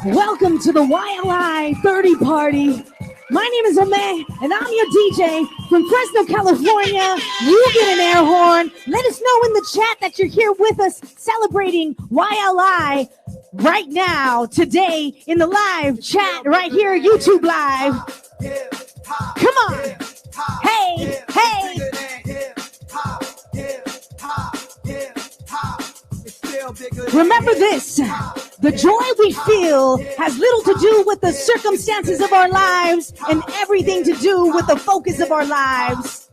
Welcome to the YLI30 party. My name is Ome, and I'm your DJ from Fresno, California. You get an air horn. Let us know in the chat that you're here with us celebrating YLI right now, today, in the live chat right here, YouTube Live. Come on. Hey, hey. Remember this, the joy we feel has little to do with the circumstances of our lives and everything to do with the focus of our lives.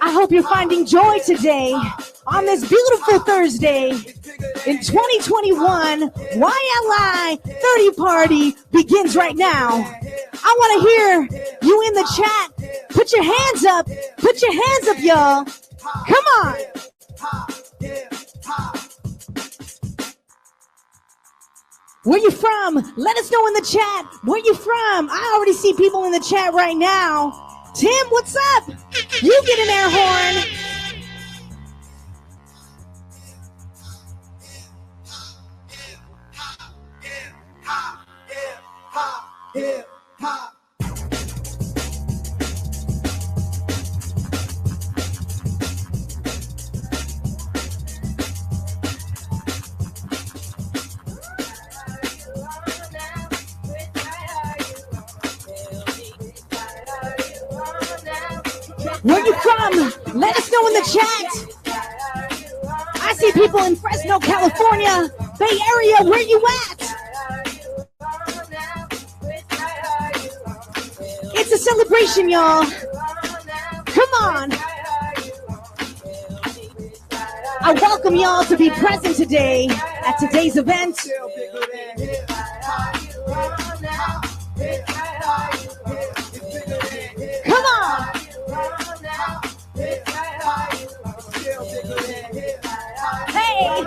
I hope you're finding joy today on this beautiful Thursday in 2021. YLI 30 party begins right now. I want to hear you in the chat. Put your hands up. Put your hands up, y'all. Come on. Where you from? Let us know in the chat. Where you from? I already see people in the chat right now. Tim, what's up? You get an air horn. Where you from? Let us know in the chat. I see people in Fresno, California, Bay Area. Where you at? It's a celebration, y'all. Come on. I welcome y'all to be present today at today's event. Come on. Hey!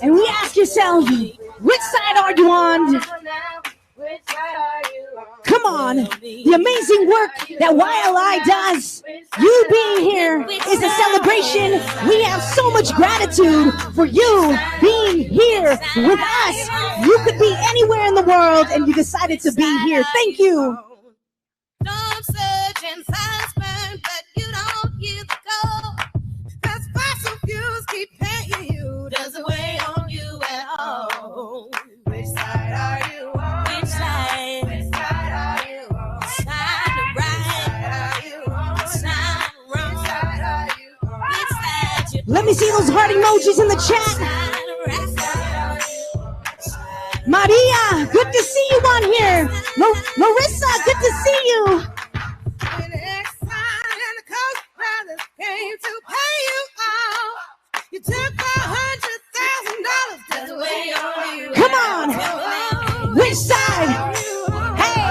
And we ask yourself, which side are you on? Come on, the amazing work that YLI does. You being here is a celebration. We have so much gratitude for you being here with us. You could be anywhere in the world and you decided to be here. Thank you. Storm surge and signs burn, but you don't hear the call. 'Cause fossil fuels keep paying you. Doesn't weigh on you at all. Which side are you on? Which side? Which side are you on? Side right? Are you on? Side wrong? Which side are you on? Which side you on? Let me see those heart emojis in the chat. Maria, good to see you on here. Larissa, good to see you. When the Exxon and the Coast brothers came to pay you off, you took $100,000. Doesn't weigh on you. Come on. Which side? Hey.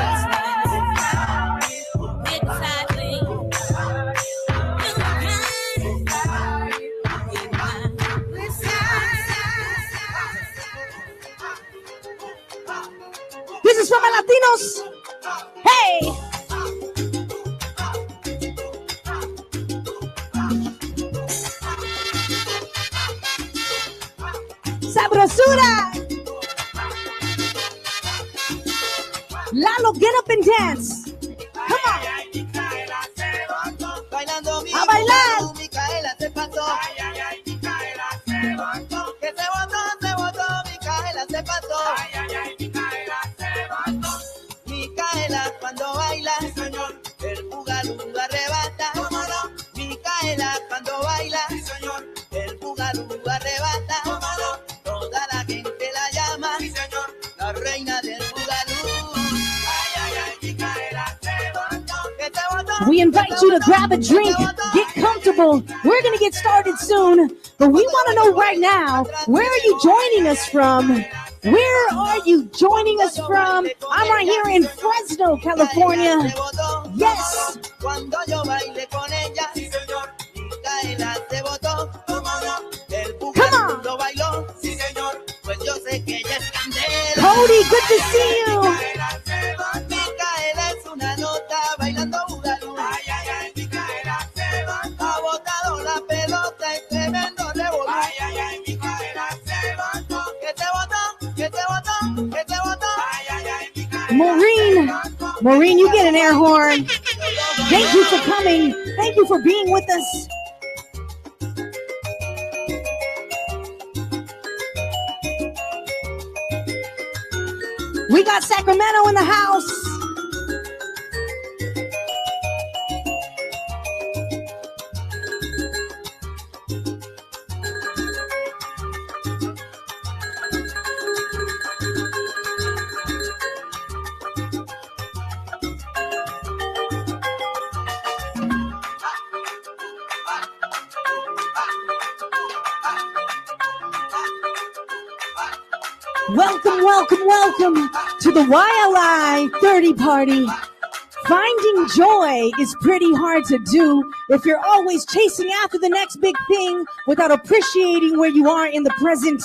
This is for my Latinos. Hey. Sabrosura. Lalo, get up and dance. Come on. A bailar. Micaela cuando baila, el bugalú lo arrebata. Micaela cuando baila, el bugalú lo arrebata. Toda la gente la llama, la reina del bugalú. We invite you to grab a drink, get comfortable. We're going to get started soon, but we want to know right now, where are you joining us from? Where are you joining us from? I'm right here in Fresno, California. Yes. Cuando yo baile con ella, Micaela se botó. El bugalú lo bailó. Pues yo sé que ella es candela. Cody, good to see you. Micaela es una nota bailando bugalú. Ha botado Maureen, you get an air horn. Thank you for coming. Thank you for being with us. We got Sacramento in the house. Welcome to the YLI30 party. Finding joy is pretty hard to do if you're always chasing after the next big thing without appreciating where you are in the present.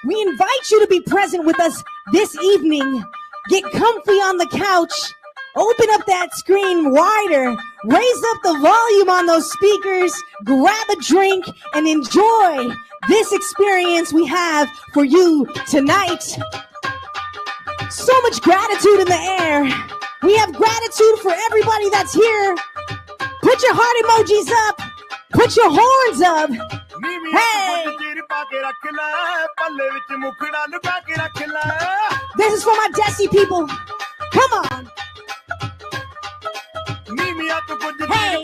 We invite you to be present with us this evening. Get comfy on the couch. Open up that screen wider. Raise up the volume on those speakers. Grab a drink and enjoy this experience we have for you tonight. So much gratitude in the air. We have gratitude for everybody that's here. Put your heart emojis up. Put your horns up. Hey! This is for my Desi people. Come on. Hey,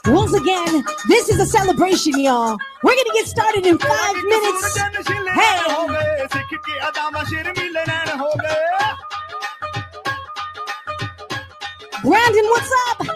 once again, this is a celebration, y'all. We're gonna get started in 5 minutes. Hey! Brandon, what's up?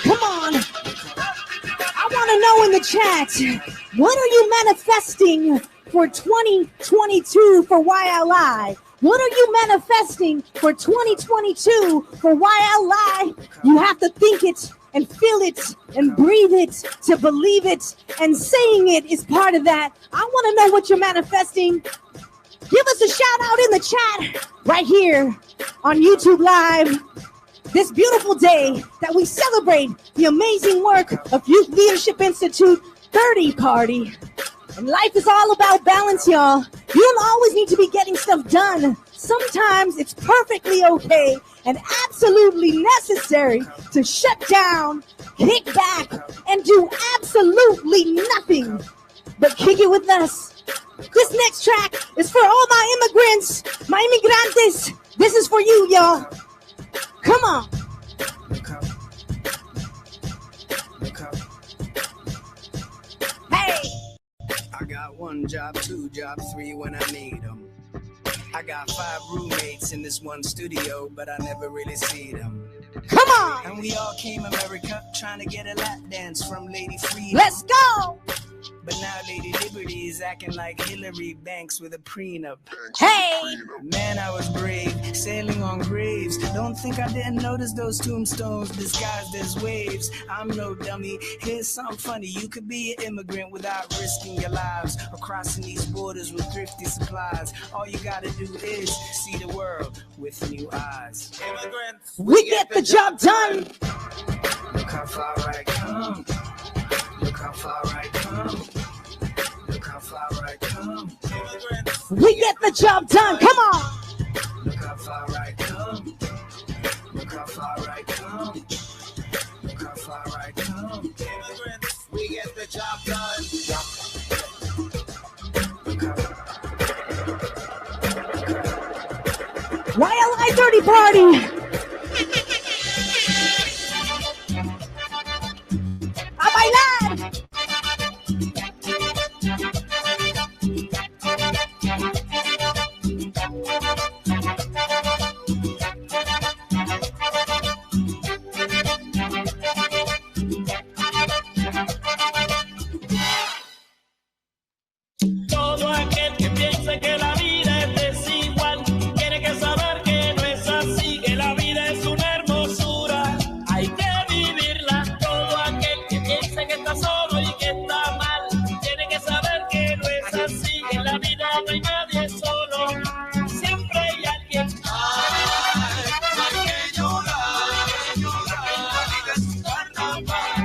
Come on. I want to know in the chat, what are you manifesting for 2022 for YLI? What are you manifesting for 2022 for YLI? You have to think it and feel it and breathe it to believe it, and saying it is part of that. I want to know what you're manifesting. Give us a shout out in the chat right here on YouTube Live. This beautiful day that we celebrate the amazing work of Youth Leadership Institute 30 party. And life is all about balance, y'all. You don't always need to be getting stuff done. Sometimes it's perfectly okay and absolutely necessary to shut down, kick back, and do absolutely nothing but kick it with us. This next track is for all my immigrants, my immigrantes. This is for you, y'all. Come on. Hey. I got 1 job, 2 jobs, 3 when I need them. I got 5 roommates in this one studio, but I never really see them. Come on. And we all came America trying to get a lap dance from Lady Freedom. Let's go. But now Lady Liberty is acting like Hillary Banks with a prenup. Hey! Man, I was brave, sailing on graves. Don't think I didn't notice those tombstones disguised as waves. I'm no dummy. Here's something funny. You could be an immigrant without risking your lives or crossing these borders with thrifty supplies. All you gotta do is see the world with new eyes. Immigrants, we get the job done. Look how far I come. Look how far I come. Look how far I come. immigrants, We get the job done. Come on. Look how far I come. Look how far I come. Look how far I come. immigrants, we get the job done. party. A bailar. Todo aquel que piense que la vida es desigual tiene que saber que no es así, que la vida es una hermosura, hay que vivirla. Todo aquel que piense que está solo y que está mal tiene que saber que no es así, que en la vida no hay nadie solo, siempre hay alguien. Ay, no hay que llorar, la vida es un carnaval,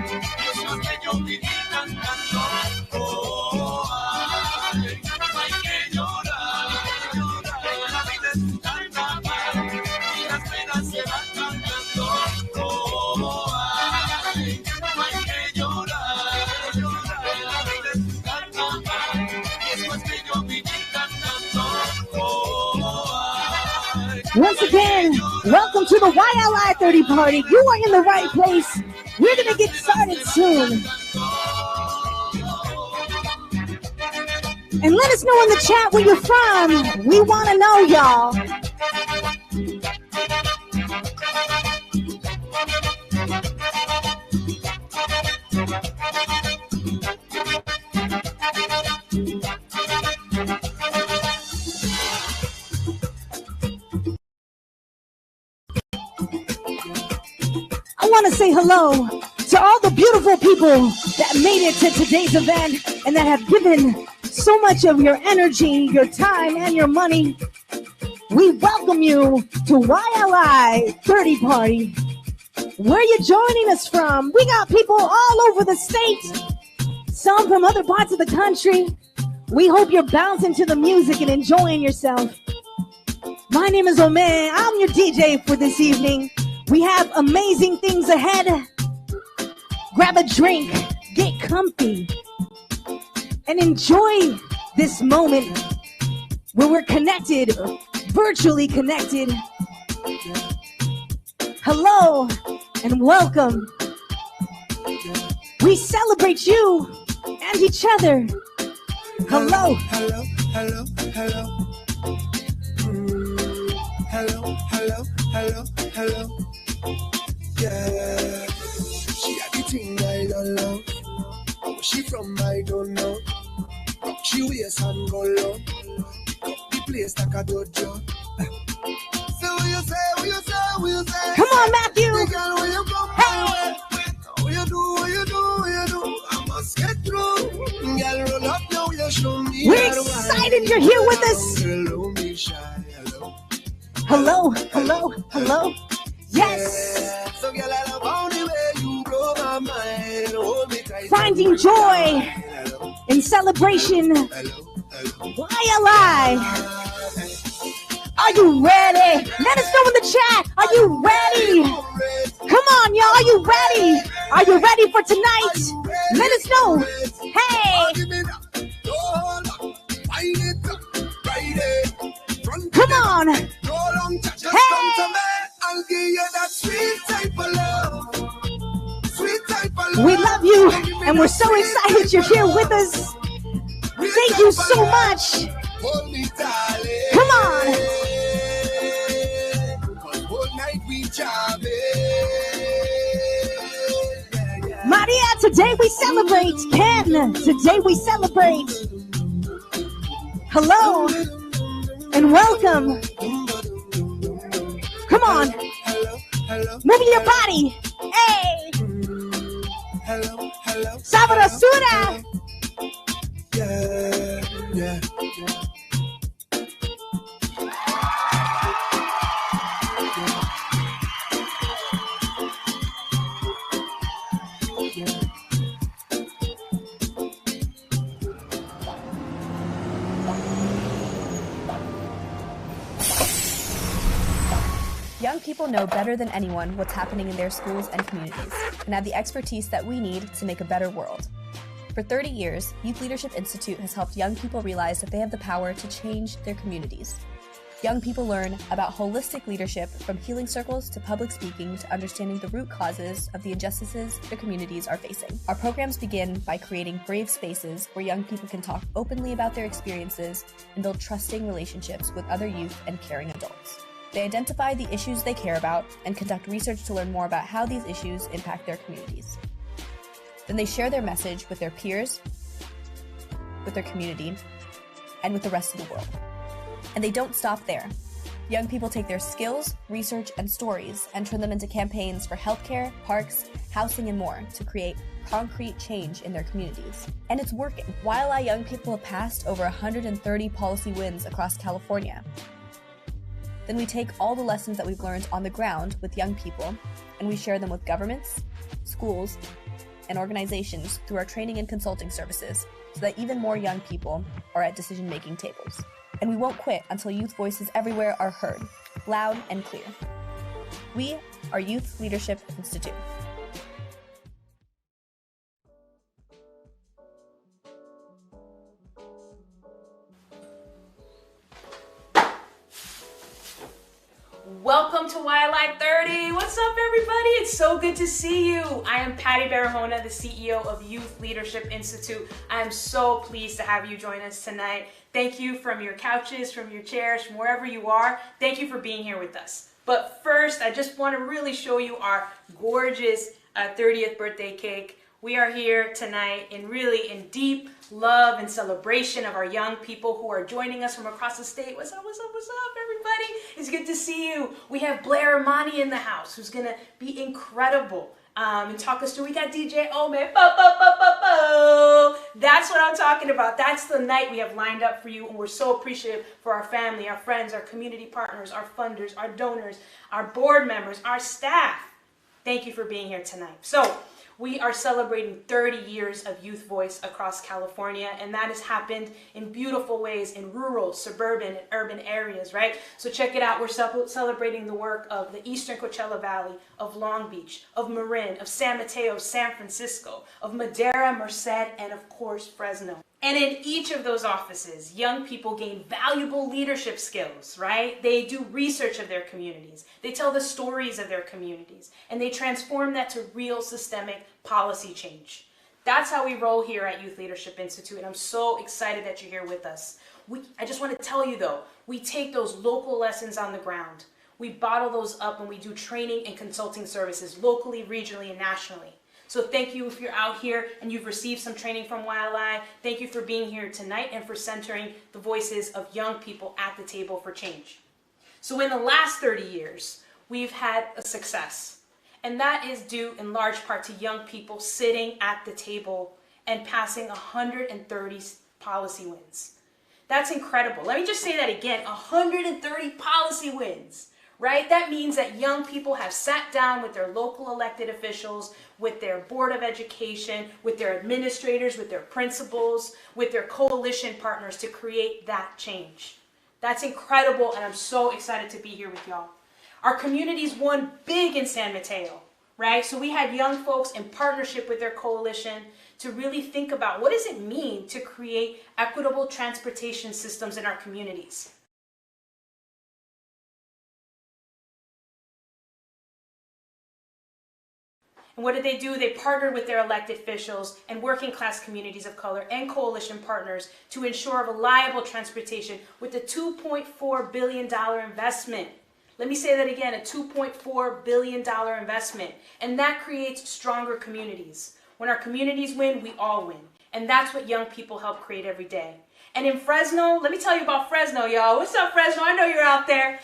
es más que yo vivir cantando. Oh, ay, no hay que llorar, la vida es un carnaval, y las penas se van cantando. Oh, ay, no hay que llorar, la vida es un carnaval, y es más que yo vivir cantando. Oh, ay. Once again, welcome to the YLI30 party. You are in the right place. We're going to get started soon. And let us know in the chat where you're from. We want to know, y'all. I want to say hello to all the beautiful people that made it to today's event and that have given so much of your energy, your time, and your money. We welcome you to YLI30 Party. Where are you joining us from? We got people all over the state, some from other parts of the country. We hope you're bouncing to the music and enjoying yourself. My name is Omer. I'm your DJ for this evening. We have amazing things ahead. Grab a drink, get comfy, and enjoy this moment where we're connected, virtually connected. Hello and welcome. We celebrate you and each other. Hello. Hello, hello, hello. Hello, hello, hello, hello. Yeah. She had the thing I don't love. Where she from, I don't know. She wears and go low. Pick up the place like a dojo. So what you say, what you say, what you say? Come on, Matthew. The girl, where you come Hey. what you do, what you do, what you do? I must get through. Girl, roll up now, you show me. We're excited you're here with us. Hello, me shy, hello. Hello, hello, hello. Yes. Yeah. So girl, I love how the way you blow my mind. Hold me tight. Finding joy Hello, in celebration. hello, hello. YLI. Are you ready? Let us know in the chat. Are you ready? Come on, y'all. Are you ready? Are you ready for tonight? Let us know. Hey, come on. I'll give you that sweet type of love. Sweet type of love. We love you, and we're so excited you're here with us. Thank you so much. Hold me, darling. Come on. 'Cause whole night we jamming. Maria, today we celebrate. Ken, today we celebrate. Hello, and welcome. Come on. Hello, hello. Moving your body. Hey. Hello, hello. Sabrosura. Yeah, yeah. Young people know better than anyone what's happening in their schools and communities, and have the expertise that we need to make a better world. For 30 years, Youth Leadership Institute has helped young people realize that they have the power to change their communities. Young people learn about holistic leadership, from healing circles to public speaking to understanding the root causes of the injustices their communities are facing. Our programs begin by creating brave spaces where young people can talk openly about their experiences and build trusting relationships with other youth and caring adults. They identify the issues they care about and conduct research to learn more about how these issues impact their communities. Then they share their message with their peers, with their community, and with the rest of the world. And they don't stop there. Young people take their skills, research, and stories and turn them into campaigns for healthcare, parks, housing, and more to create concrete change in their communities. And it's working. YLI young people have passed over 130 policy wins across California. Then we take all the lessons that we've learned on the ground with young people, and we share them with governments, schools, and organizations through our training and consulting services so that even more young people are at decision-making tables. And we won't quit until youth voices everywhere are heard, loud and clear. We are Youth Leadership Institute. Welcome to YLI30. What's up, everybody? It's so good to see you. I am Patty Barahona, the CEO of Youth Leadership Institute. I am so pleased to have you join us tonight. Thank you from your couches, from your chairs, from wherever you are. Thank you for being here with us. But first, I just want to really show you our gorgeous 30th birthday cake. We are here tonight in deep love and celebration of our young people who are joining us from across the state. What's up, what's up, what's up, everybody? It's good to see you. We have Blair Imani in the house, who's going to be incredible and talk us through. We got DJ Omen. That's what I'm talking about. That's the night we have lined up for you, and we're so appreciative for our family, our friends, our community partners, our funders, our donors, our board members, our staff. Thank you for being here tonight. So, we are celebrating 30 years of youth voice across California, and that has happened in beautiful ways in rural, suburban, and urban areas, right? So check it out. We're celebrating the work of the Eastern Coachella Valley, of Long Beach, of Marin, of San Mateo, San Francisco, of Madera, Merced, and of course, Fresno. And in each of those offices, young people gain valuable leadership skills, right? They do research of their communities. They tell the stories of their communities, and they transform that to real systemic policy change. That's how we roll here at Youth Leadership Institute, and I'm so excited that you're here with us. I just want to tell you, though, we take those local lessons on the ground. We bottle those up, and we do training and consulting services locally, regionally, and nationally. So thank you if you're out here and you've received some training from YLI. Thank you for being here tonight and for centering the voices of young people at the table for change. So in the last 30 years, we've had a success. And that is due in large part to young people sitting at the table and passing 130 policy wins. That's incredible. Let me just say that again, 130 policy wins. Right? That means that young people have sat down with their local elected officials, with their Board of Education, with their administrators, with their principals, with their coalition partners to create that change. That's incredible, and I'm so excited to be here with y'all. Our communities won big in San Mateo, right? So we had young folks in partnership with their coalition to really think about what does it mean to create equitable transportation systems in our communities. And what did they do? They partnered with their elected officials and working class communities of color and coalition partners to ensure reliable transportation with a $2.4 billion investment. Let me say that again, a $2.4 billion investment. And that creates stronger communities. When our communities win, we all win. And that's what young people help create every day. And in Fresno, let me tell you about Fresno, y'all. What's up, Fresno? I know you're out there.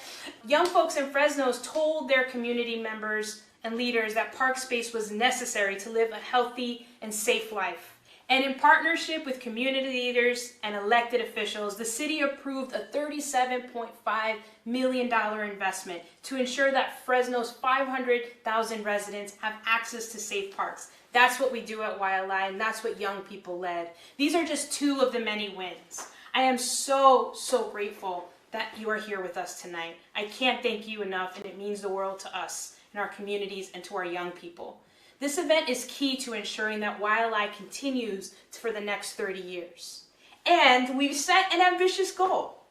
Young folks in Fresno told their community members and leaders that park space was necessary to live a healthy and safe life. And in partnership with community leaders and elected officials, the city approved a $37.5 million investment to ensure that Fresno's 500,000 residents have access to safe parks. That's what we do at YLI, and that's what young people led. These are just two of the many wins. I am so grateful that you are here with us tonight. I can't thank you enough, and it means the world to us, in our communities, and to our young people. This event is key to ensuring that YLI continues for the next 30 years. And we've set an ambitious goal.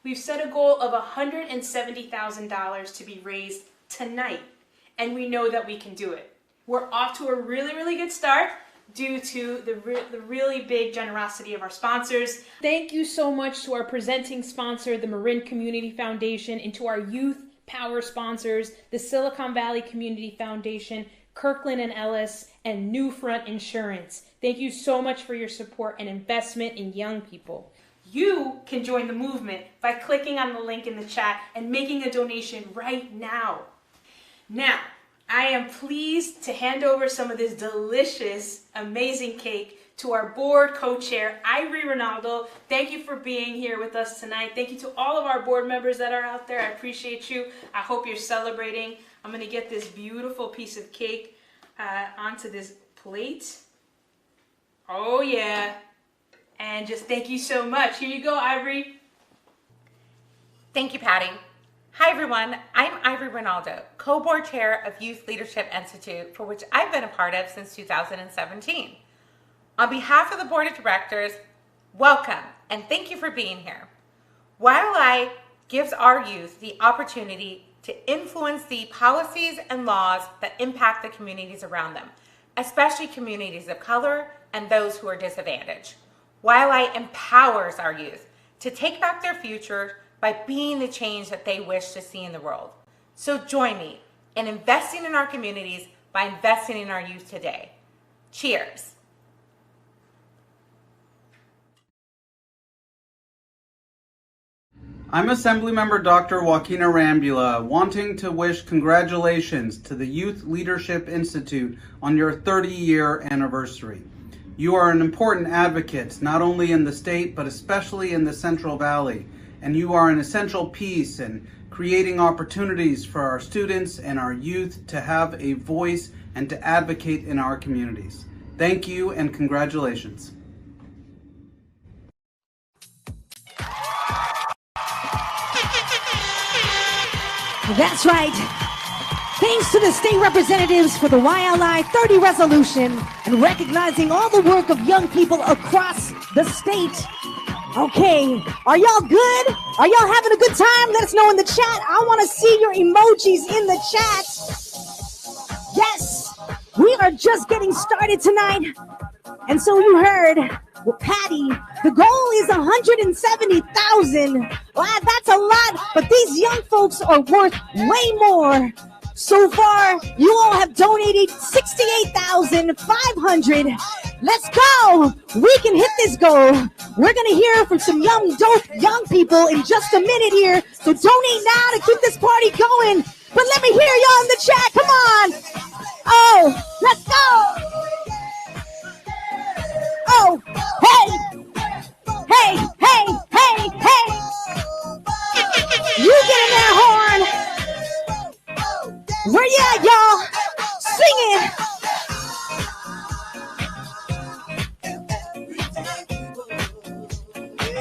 We've set a goal of $170,000 to be raised tonight, and we know that we can do it. We're off to a really, really good start due to the really big generosity of our sponsors. Thank you so much to our presenting sponsor, the Marin Community Foundation, and to our youth power sponsors, the Silicon Valley Community Foundation, Kirkland & Ellis, and New Front Insurance. Thank you so much for your support and investment in young people. You can join the movement by clicking on the link in the chat and making a donation right now. Now, I am pleased to hand over some of this delicious, amazing cake to our board co-chair, Ivory Ronaldo. Thank you for being here with us tonight. Thank you to all of our board members that are out there. I appreciate you. I hope you're celebrating. I'm gonna get this beautiful piece of cake onto this plate. Oh yeah. And just thank you so much. Here you go, Ivory. Thank you, Patty. Hi everyone, I'm Ivory Ronaldo, co-board chair of Youth Leadership Institute, for which I've been a part of since 2017. On behalf of the board of directors, welcome and thank you for being here. YLI gives our youth the opportunity to influence the policies and laws that impact the communities around them, especially communities of color and those who are disadvantaged. YLI empowers our youth to take back their future by being the change that they wish to see in the world. So join me in investing in our communities by investing in our youth today. Cheers. I'm Assemblymember Dr. Joaquina Rambula, wanting to wish congratulations to the Youth Leadership Institute on your 30-year anniversary. You are an important advocate, not only in the state, but especially in the Central Valley. And you are an essential piece in creating opportunities for our students and our youth to have a voice and to advocate in our communities. Thank you and congratulations. That's right. Thanks to the state representatives for the YLI30 resolution and recognizing all the work of young people across the state. Okay, are y'all good? Are y'all having a good time? Let us know in the chat. I want to see your emojis in the chat. Yes, we are just getting started tonight. And so you heard, well, Patty, the goal is 170,000. Wow, that's a lot, but these young folks are worth way more. So far, you all have donated 68,500. Let's go. We can hit this goal. We're going to hear from some dope young people in just a minute here. So donate now to keep this party going. But let me hear y'all in the chat. Come on. Oh, let's go. Oh, hey. Hey, hey, hey, hey. You get in that horn. Where you at, y'all? Sing it.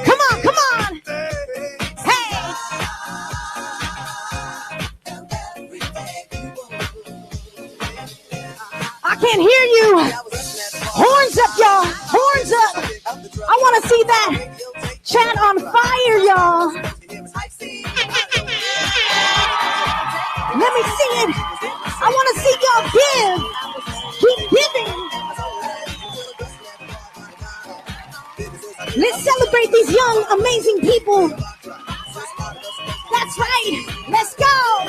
Come on, come on. Hey. I can't hear you. Horns up, y'all. Horns up. I want to see that chat on fire, y'all. Let me see it. I want to see y'all give. Keep giving. Let's celebrate these young, amazing people. That's right. Let's go.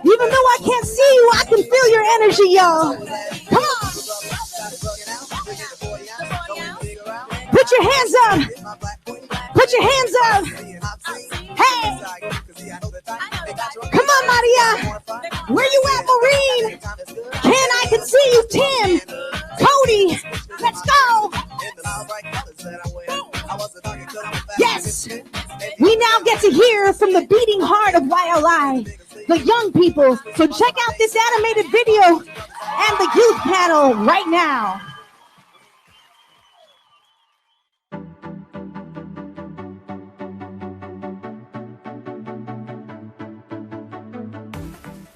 Even though I can't see you, I can feel your energy, y'all. Come on. Put your hands up. Put your hands up. Hey. Come on, Maria. Where you at, Maureen? Ken, I can see you. Tim. Cody. Let's go. Yes. We now get to hear from the beating heart of YLI, the young people. So check out this animated video and the youth panel right now.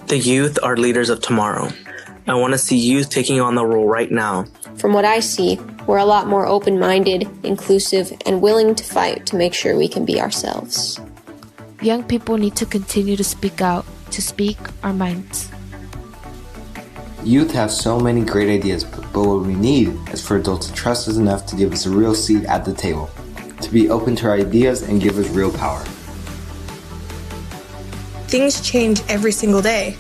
The youth are leaders of tomorrow. I want to see youth taking on the role right now. From what I see, we're a lot more open-minded, inclusive, and willing to fight to make sure we can be ourselves. Young people need to continue to speak out, to speak our minds. Youth have so many great ideas, but what we need is for adults to trust us enough to give us a real seat at the table, to be open to our ideas and give us real power. Things change every single day.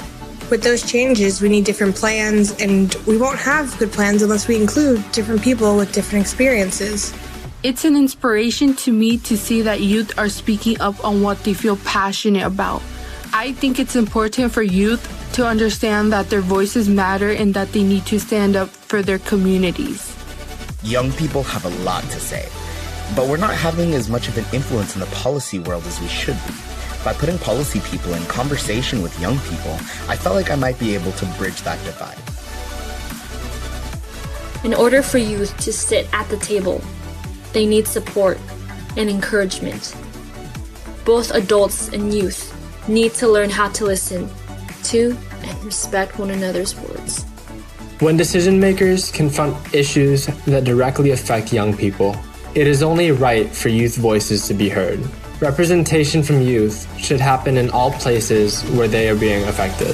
With those changes, we need different plans, and we won't have good plans unless we include different people with different experiences. It's an inspiration to me to see that youth are speaking up on what they feel passionate about. I think it's important for youth to understand that their voices matter and that they need to stand up for their communities. Young people have a lot to say, but we're not having as much of an influence in the policy world as we should be. By putting policy people in conversation with young people, I felt like I might be able to bridge that divide. In order for youth to sit at the table, they need support and encouragement. Both adults and youth need to learn how to listen to and respect one another's words. When decision makers confront issues that directly affect young people, it is only right for youth voices to be heard. Representation from youth should happen in all places where they are being affected.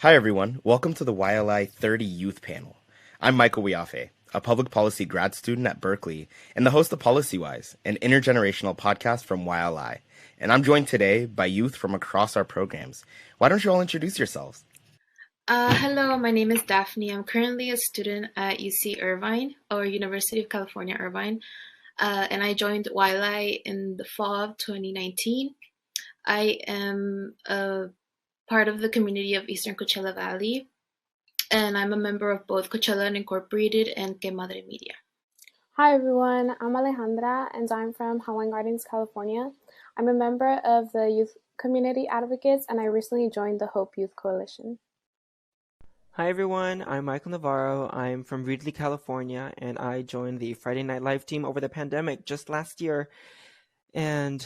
Hi everyone, welcome to the YLI30 Youth Panel. I'm Michael Wiafe, a public policy grad student at Berkeley and the host of PolicyWise, an intergenerational podcast from YLI. And I'm joined today by youth from across our programs. Why don't you all introduce yourselves? Hello, my name is Daphne. I'm currently a student at UC Irvine, or University of California, Irvine. And I joined YLI in the fall of 2019. I am a part of the community of Eastern Coachella Valley, and I'm a member of both Coachella Incorporated and Que Madre Media. Hi everyone, I'm Alejandra and I'm from Hawaiian Gardens, California. I'm a member of the Youth Community Advocates and I recently joined the Hope Youth Coalition. Hi everyone, I'm Michael Navarro. I'm from Reedley, California, and I joined the Friday Night Live team over the pandemic just last year. And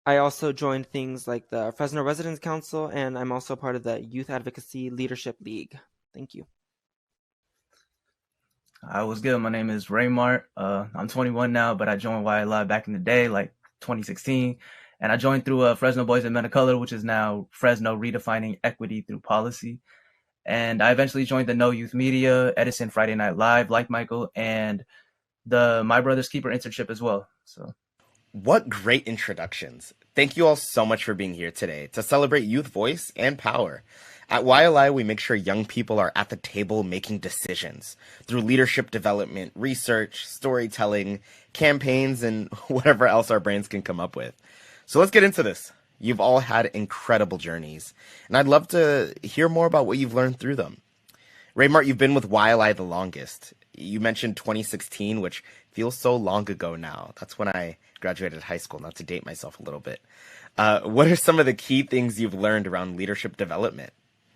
I also joined things like the Fresno Residents Council, and I'm also part of the Youth Advocacy Leadership League. Thank you. What's good? My name is Raymart. I'm 21 now, but I joined YLI back in the day, like 2016. And I joined through Fresno Boys and Men of Color, which is now Fresno Redefining Equity Through Policy. And I eventually joined the No Youth Media, Edison Friday Night Live, like Michael, and the My Brother's Keeper internship as well. So, what great introductions. Thank you all so much for being here today to celebrate youth voice and power. At YLI, we make sure young people are at the table making decisions through leadership development, research, storytelling, campaigns, and whatever else our brains can come up with. So let's get into this. You've all had incredible journeys, and I'd love to hear more about what you've learned through them. Raymart, you've been with YLI the longest. You mentioned 2016, which feels so long ago now. That's when I graduated high school, not to date myself a little bit. What are some of the key things you've learned around leadership development?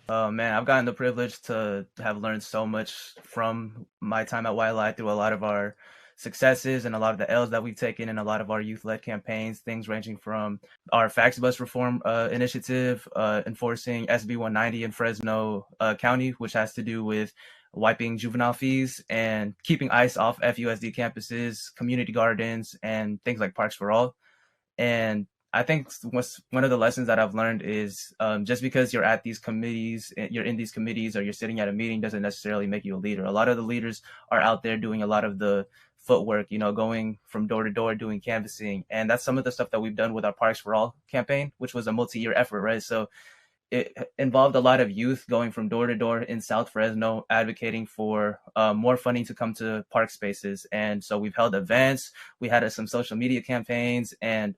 Man, I've gotten the privilege to have learned so much from my time at YLI through a lot of our successes and a lot of the L's that we've taken in a lot of our youth-led campaigns, things ranging from our fax bus reform initiative, enforcing SB 190 in Fresno County, which has to do with wiping juvenile fees and keeping ICE off FUSD campuses, community gardens, and things like Parks for All. And I think one of the lessons that I've learned is just because you're at these committees, you're in these committees, or you're sitting at a meeting doesn't necessarily make you a leader. A lot of the leaders are out there doing a lot of the footwork, going from door to door, doing canvassing. And that's some of the stuff that we've done with our Parks for All campaign, which was a multi-year effort, right? So it involved a lot of youth going from door to door in South Fresno, advocating for more funding to come to park spaces. And so we've held events, we had some social media campaigns, and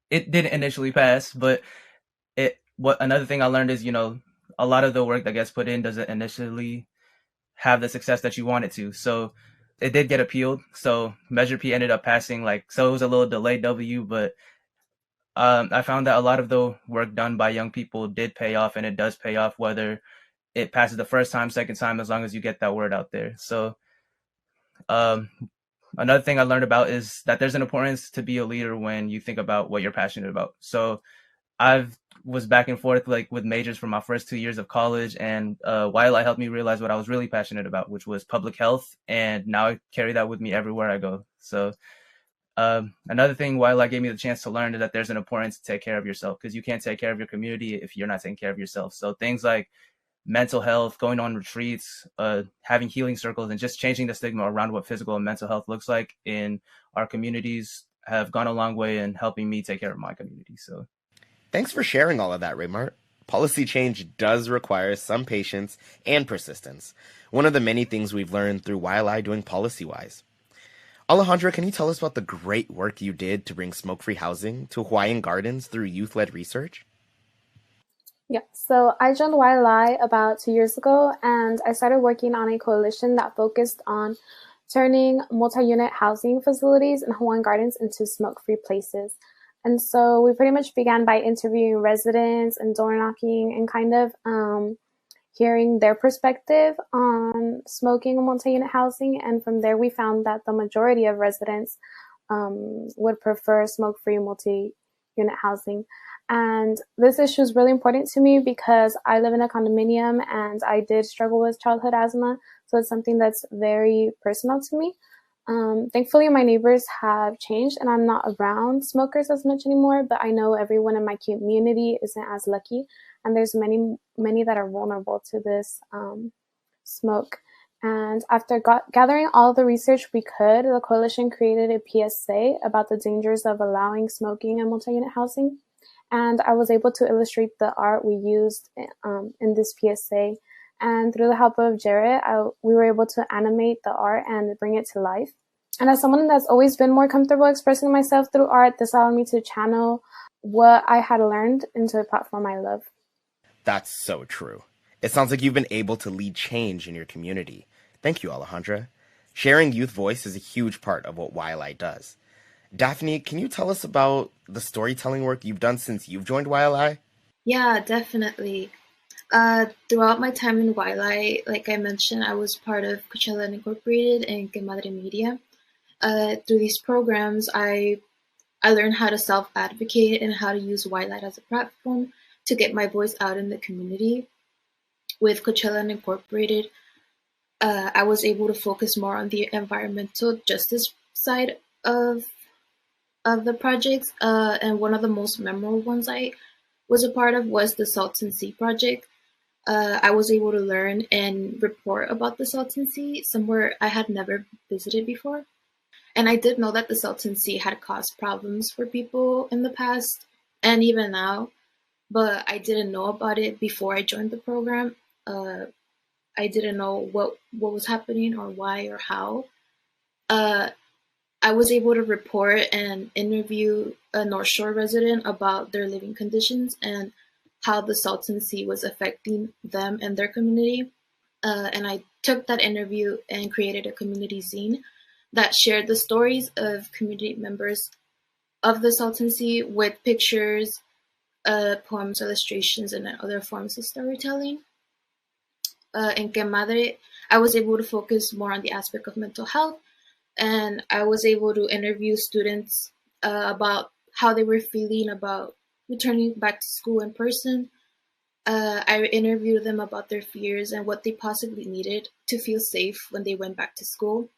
it didn't initially pass, but another thing I learned is, a lot of the work that gets put in doesn't initially have the success that you want it to. So it did get appealed. So Measure P ended up passing, so it was a little delayed W, but I found that a lot of the work done by young people did pay off, and it does pay off whether it passes the first time, second time, as long as you get that word out there. So um, another thing I learned about is that there's an importance to be a leader when you think about what you're passionate about. So I've was back and forth like with majors for my first 2 years of college, and YLI helped me realize what I was really passionate about, which was public health, and now I carry that with me everywhere I go. So another thing YLI gave me the chance to learn is that there's an importance to take care of yourself, because you can't take care of your community if you're not taking care of yourself. So things like mental health, going on retreats, having healing circles, and just changing the stigma around what physical and mental health looks like in our communities have gone a long way in helping me take care of my community. So Thanks for sharing all of that, Raymart. Policy change does require some patience and persistence, one of the many things we've learned through YLI doing policy-wise. Alejandra, can you tell us about the great work you did to bring smoke-free housing to Hawaiian Gardens through youth-led research? Yeah, so I joined YLI about 2 years ago, and I started working on a coalition that focused on turning multi-unit housing facilities in Hawaiian Gardens into smoke-free places. And so we pretty much began by interviewing residents and door knocking and kind of hearing their perspective on smoking in multi-unit housing. And from there, we found that the majority of residents would prefer smoke-free multi-unit housing. And this issue is really important to me because I live in a condominium and I did struggle with childhood asthma. So it's something that's very personal to me. Thankfully, my neighbors have changed and I'm not around smokers as much anymore, but I know everyone in my community isn't as lucky. And there's many that are vulnerable to this smoke. And after gathering all the research we could, the coalition created a PSA about the dangers of allowing smoking in multi-unit housing. And I was able to illustrate the art we used in this PSA. And through the help of Jarrett, we were able to animate the art and bring it to life. And as someone that's always been more comfortable expressing myself through art, this allowed me to channel what I had learned into a platform I love. That's so true. It sounds like you've been able to lead change in your community. Thank you, Alejandra. Sharing youth voice is a huge part of what YLI does. Daphne, can you tell us about the storytelling work you've done since you've joined YLI? Yeah, definitely. Throughout my time in YLI, like I mentioned, I was part of Coachella Incorporated and Que Madre Media. Through these programs, I learned how to self-advocate and how to use YLI as a platform to get my voice out in the community. With Coachella Incorporated, I was able to focus more on the environmental justice side of the projects, and one of the most memorable ones I was a part of was the Salton Sea project. I was able to learn and report about the Salton Sea, somewhere I had never visited before. And I did know that the Salton Sea had caused problems for people in the past and even now, but I didn't know about it before I joined the program. I didn't know what was happening or why or how. I was able to report and interview a North Shore resident about their living conditions and how the Salton Sea was affecting them and their community. And I took that interview and created a community zine that shared the stories of community members of the Salton Sea with pictures, poems, illustrations, and other forms of storytelling. In Que Madre, I was able to focus more on the aspect of mental health, and I was able to interview students about how they were feeling about returning back to school in person. I interviewed them about their fears and what they possibly needed to feel safe when they went back to school.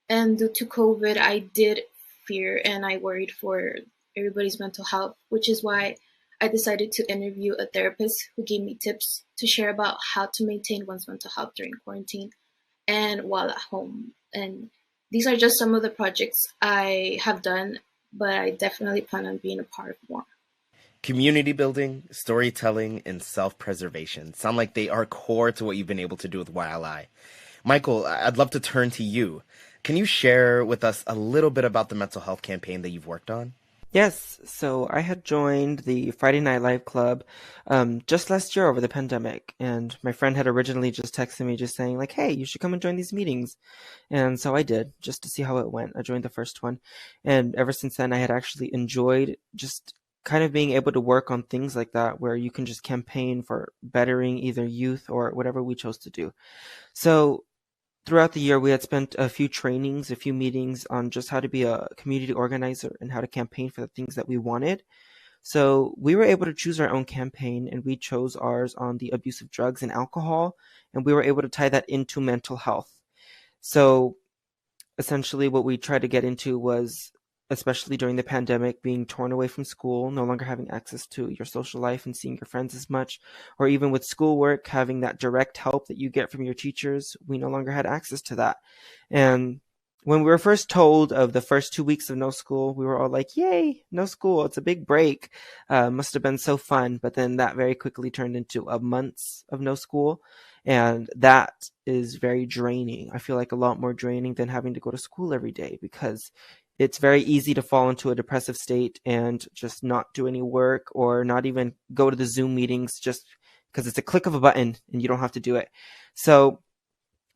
And due to COVID, I did fear and I worried for everybody's mental health, which is why I decided to interview a therapist who gave me tips to share about how to maintain one's mental health during quarantine and while at home. And these are just some of the projects I have done, but I definitely plan on being a part of more. Community building, storytelling, and self-preservation sound like they are core to what you've been able to do with YLI. Michael, I'd love to turn to you. Can you share with us a little bit about the mental health campaign that you've worked on? Yes, so I had joined the Friday Night Live Club just last year over the pandemic, and my friend had originally just texted me just saying like, hey, you should come and join these meetings. And so I did, just to see how it went. I joined the first one, and ever since then I had actually enjoyed just kind of being able to work on things like that where you can just campaign for bettering either youth or whatever we chose to do. So throughout the year, we had spent a few trainings, a few meetings on just how to be a community organizer and how to campaign for the things that we wanted. So we were able to choose our own campaign, and we chose ours on the abuse of drugs and alcohol, and we were able to tie that into mental health. So essentially what we tried to get into was, especially during the pandemic, being torn away from school, no longer having access to your social life and seeing your friends as much, or even with schoolwork, having that direct help that you get from your teachers, we no longer had access to that. And when we were first told of the first 2 weeks of no school, we were all like, yay, no school, it's a big break. Must have been so fun. But then that very quickly turned into months of no school. And that is very draining. I feel like a lot more draining than having to go to school every day, because it's very easy to fall into a depressive state and just not do any work or not even go to the Zoom meetings just because it's a click of a button and you don't have to do it. So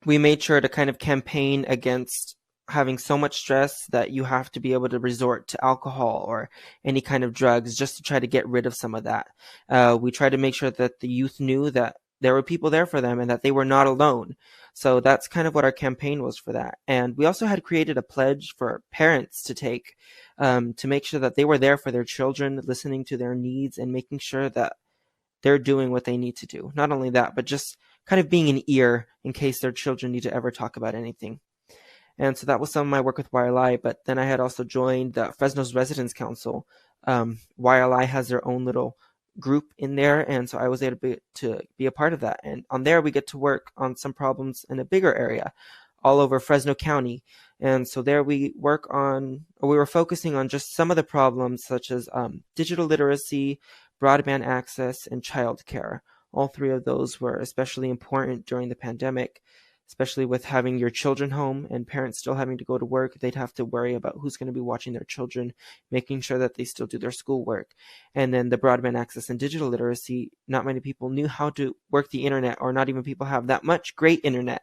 we made sure to kind of campaign against having so much stress that you have to be able to resort to alcohol or any kind of drugs just to try to get rid of some of that. We tried to make sure that the youth knew that there were people there for them and that they were not alone. So that's kind of what our campaign was for that. And we also had created a pledge for parents to take to make sure that they were there for their children, listening to their needs and making sure that they're doing what they need to do. Not only that, but just kind of being an ear in case their children need to ever talk about anything. And so that was some of my work with YLI, but then I had also joined the Fresno's Residence Council. YLI has their own little group in there, and so I was able to be a part of that. And on there, we get to work on some problems in a bigger area, all over Fresno County. And so there we were focusing on just some of the problems, such as digital literacy, broadband access, and childcare. All three of those were especially important during the pandemic, especially with having your children home and parents still having to go to work. They'd have to worry about who's going to be watching their children, making sure that they still do their schoolwork. And then the broadband access and digital literacy, not many people knew how to work the internet, or not even people have that much great internet.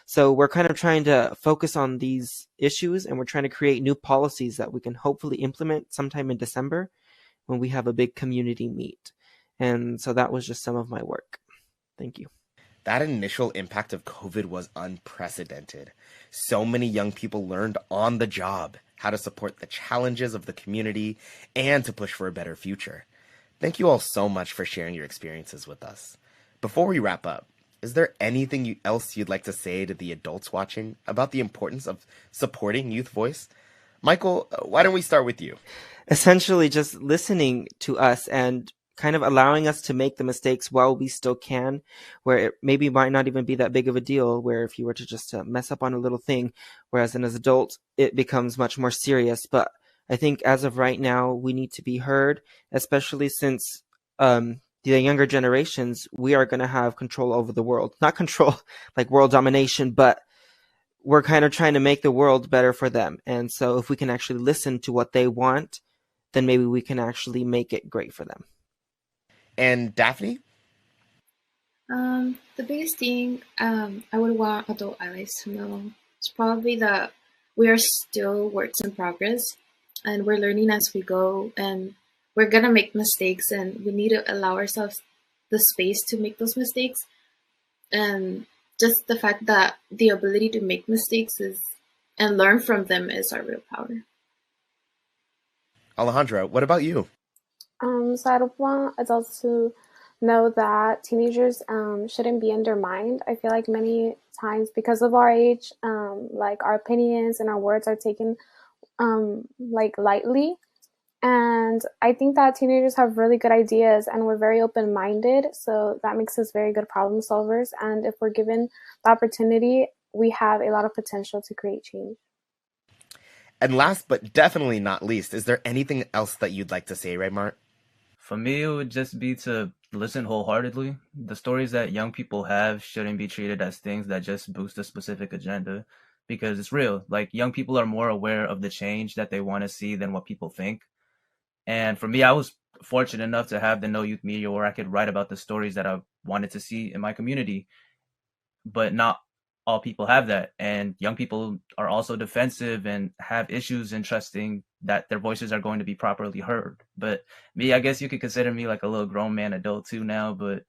So we're kind of trying to focus on these issues, and we're trying to create new policies that we can hopefully implement sometime in December when we have a big community meet. And so that was just some of my work. Thank you. That initial impact of COVID was unprecedented. So many young people learned on the job how to support the challenges of the community and to push for a better future. Thank you all so much for sharing your experiences with us. Before we wrap up, is there anything else you'd like to say to the adults watching about the importance of supporting youth voice? Michael, why don't we start with you? Essentially just listening to us and kind of allowing us to make the mistakes while we still can, where it maybe might not even be that big of a deal, where if you were to just mess up on a little thing, whereas as adult, it becomes much more serious. But I think as of right now, we need to be heard, especially since the younger generations, we are going to have control over the world. Not control like world domination, but we're kind of trying to make the world better for them. And so if we can actually listen to what they want, then maybe we can actually make it great for them. And Daphne? The biggest thing I would want adult allies to know is probably that we are still works in progress, and we're learning as we go, and we're gonna make mistakes, and we need to allow ourselves the space to make those mistakes. And just the fact that the ability to make mistakes and learn from them is our real power. Alejandra, what about you? So I don't want adults to know that teenagers shouldn't be undermined. I feel like many times because of our age, like our opinions and our words are taken like lightly. And I think that teenagers have really good ideas and we're very open-minded. So that makes us very good problem solvers. And if we're given the opportunity, we have a lot of potential to create change. And last but definitely not least, is there anything else that you'd like to say, right, Mart? For me, it would just be to listen wholeheartedly. The stories that young people have shouldn't be treated as things that just boost a specific agenda, because it's real. Like, young people are more aware of the change that they want to see than what people think. And for me, I was fortunate enough to have the No Youth Media where I could write about the stories that I wanted to see in my community. But not all people have that. And young people are also defensive and have issues in trusting that their voices are going to be properly heard. But me, I guess you could consider me like a little grown man adult too now, but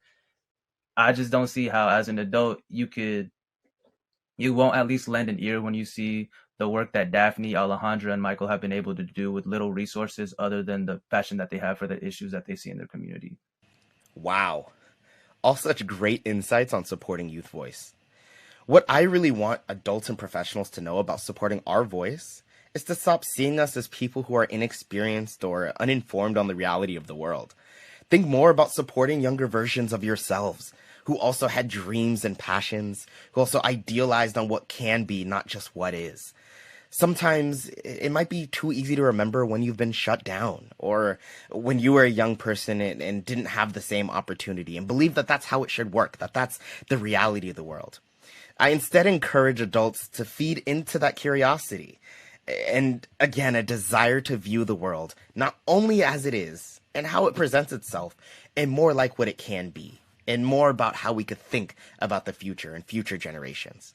I just don't see how as an adult you won't at least lend an ear when you see the work that Daphne, Alejandra, and Michael have been able to do with little resources other than the passion that they have for the issues that they see in their community. Wow. All such great insights on supporting youth voice. What I really want adults and professionals to know about supporting our voice is to stop seeing us as people who are inexperienced or uninformed on the reality of the world. Think more about supporting younger versions of yourselves who also had dreams and passions, who also idealized on what can be, not just what is. Sometimes it might be too easy to remember when you've been shut down or when you were a young person and didn't have the same opportunity and believe that that's how it should work, that that's the reality of the world. I instead encourage adults to feed into that curiosity and, again, a desire to view the world not only as it is and how it presents itself, and more like what it can be, and more about how we could think about the future and future generations.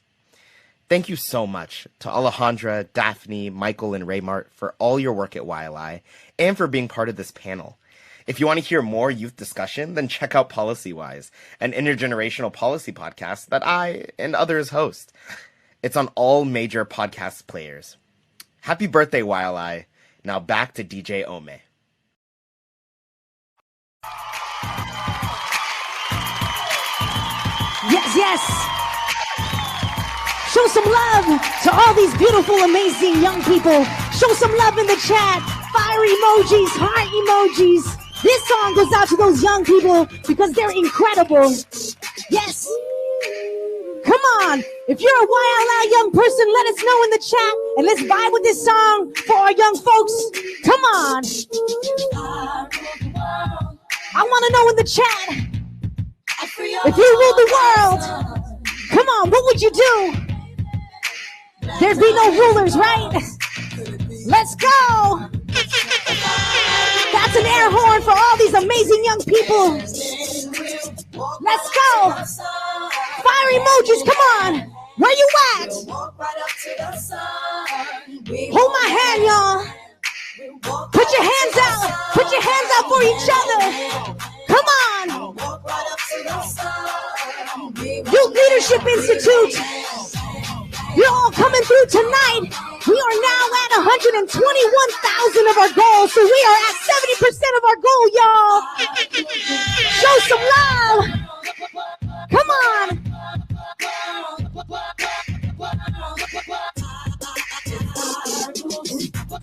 Thank you so much to Alejandra, Daphne, Michael, and Raymart for all your work at YLI and for being part of this panel. If you want to hear more youth discussion, then check out PolicyWise, an intergenerational policy podcast that I and others host. It's on all major podcast players. Happy birthday, YLI. Now back to DJ Ome. Yes, yes. Show some love to all these beautiful, amazing young people. Show some love in the chat. Fire emojis, heart emojis. This song goes out to those young people because they're incredible. Yes. Come on. If you're a YLI young person, let us know in the chat. And let's vibe with this song for our young folks. Come on. I want to know in the chat. If you ruled the world, come on, what would you do? There'd be no rulers, right? Let's go! That's an air horn for all these amazing young people. Let's go! Fire emojis, come on! Where you at? Hold my hand, y'all. Put your hands out. Put your hands out for each other. Come on! Youth Leadership Institute. You're all coming through tonight. We are now at 121,000 of our goal, so we are at 70% of our goal, y'all. Show some love. Come on.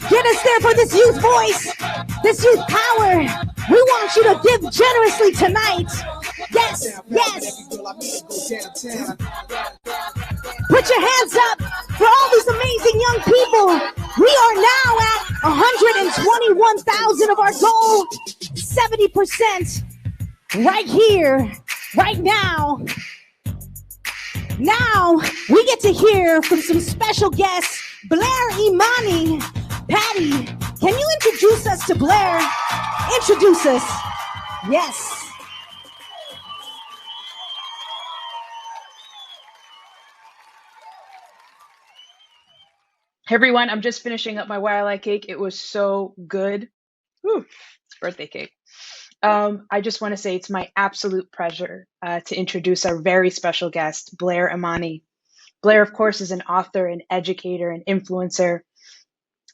Get us there for this youth voice, this youth power. We want you to give generously tonight. Yes, yes. Put your hands up for all these amazing young people. We are now at 121,000 of our goal. 70% right here, right now. Now we get to hear from some special guests, Blair Imani. Patty, can you introduce us to Blair? Introduce us. Yes. Hey everyone, I'm just finishing up my YLI cake. It was so good. Whew, it's birthday cake. I just want to say it's my absolute pleasure to introduce our very special guest, Blair Imani. Blair, of course, is an author, an educator, an influencer.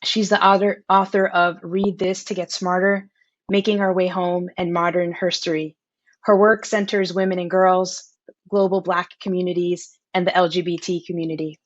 She's the author of Read This to Get Smarter, Making Our Way Home, and Modern Herstory. Her work centers women and girls, global Black communities, and the LGBT community.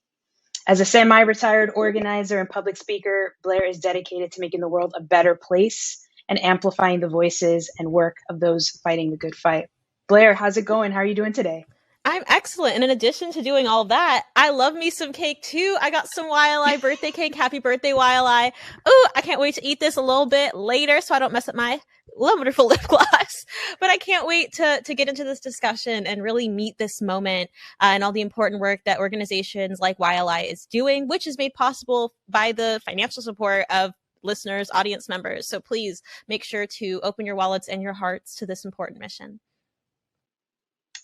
As a semi-retired organizer and public speaker, Blair is dedicated to making the world a better place and amplifying the voices and work of those fighting the good fight. Blair, how's it going? How are you doing today? I'm excellent. And in addition to doing all that, I love me some cake too. I got some YLI birthday cake. Happy birthday, YLI. Ooh, I can't wait to eat this a little bit later so I don't mess up my wonderful lip gloss. But I can't wait to get into this discussion and really meet this moment and all the important work that organizations like YLI is doing, which is made possible by the financial support of listeners, audience members. So please make sure to open your wallets and your hearts to this important mission.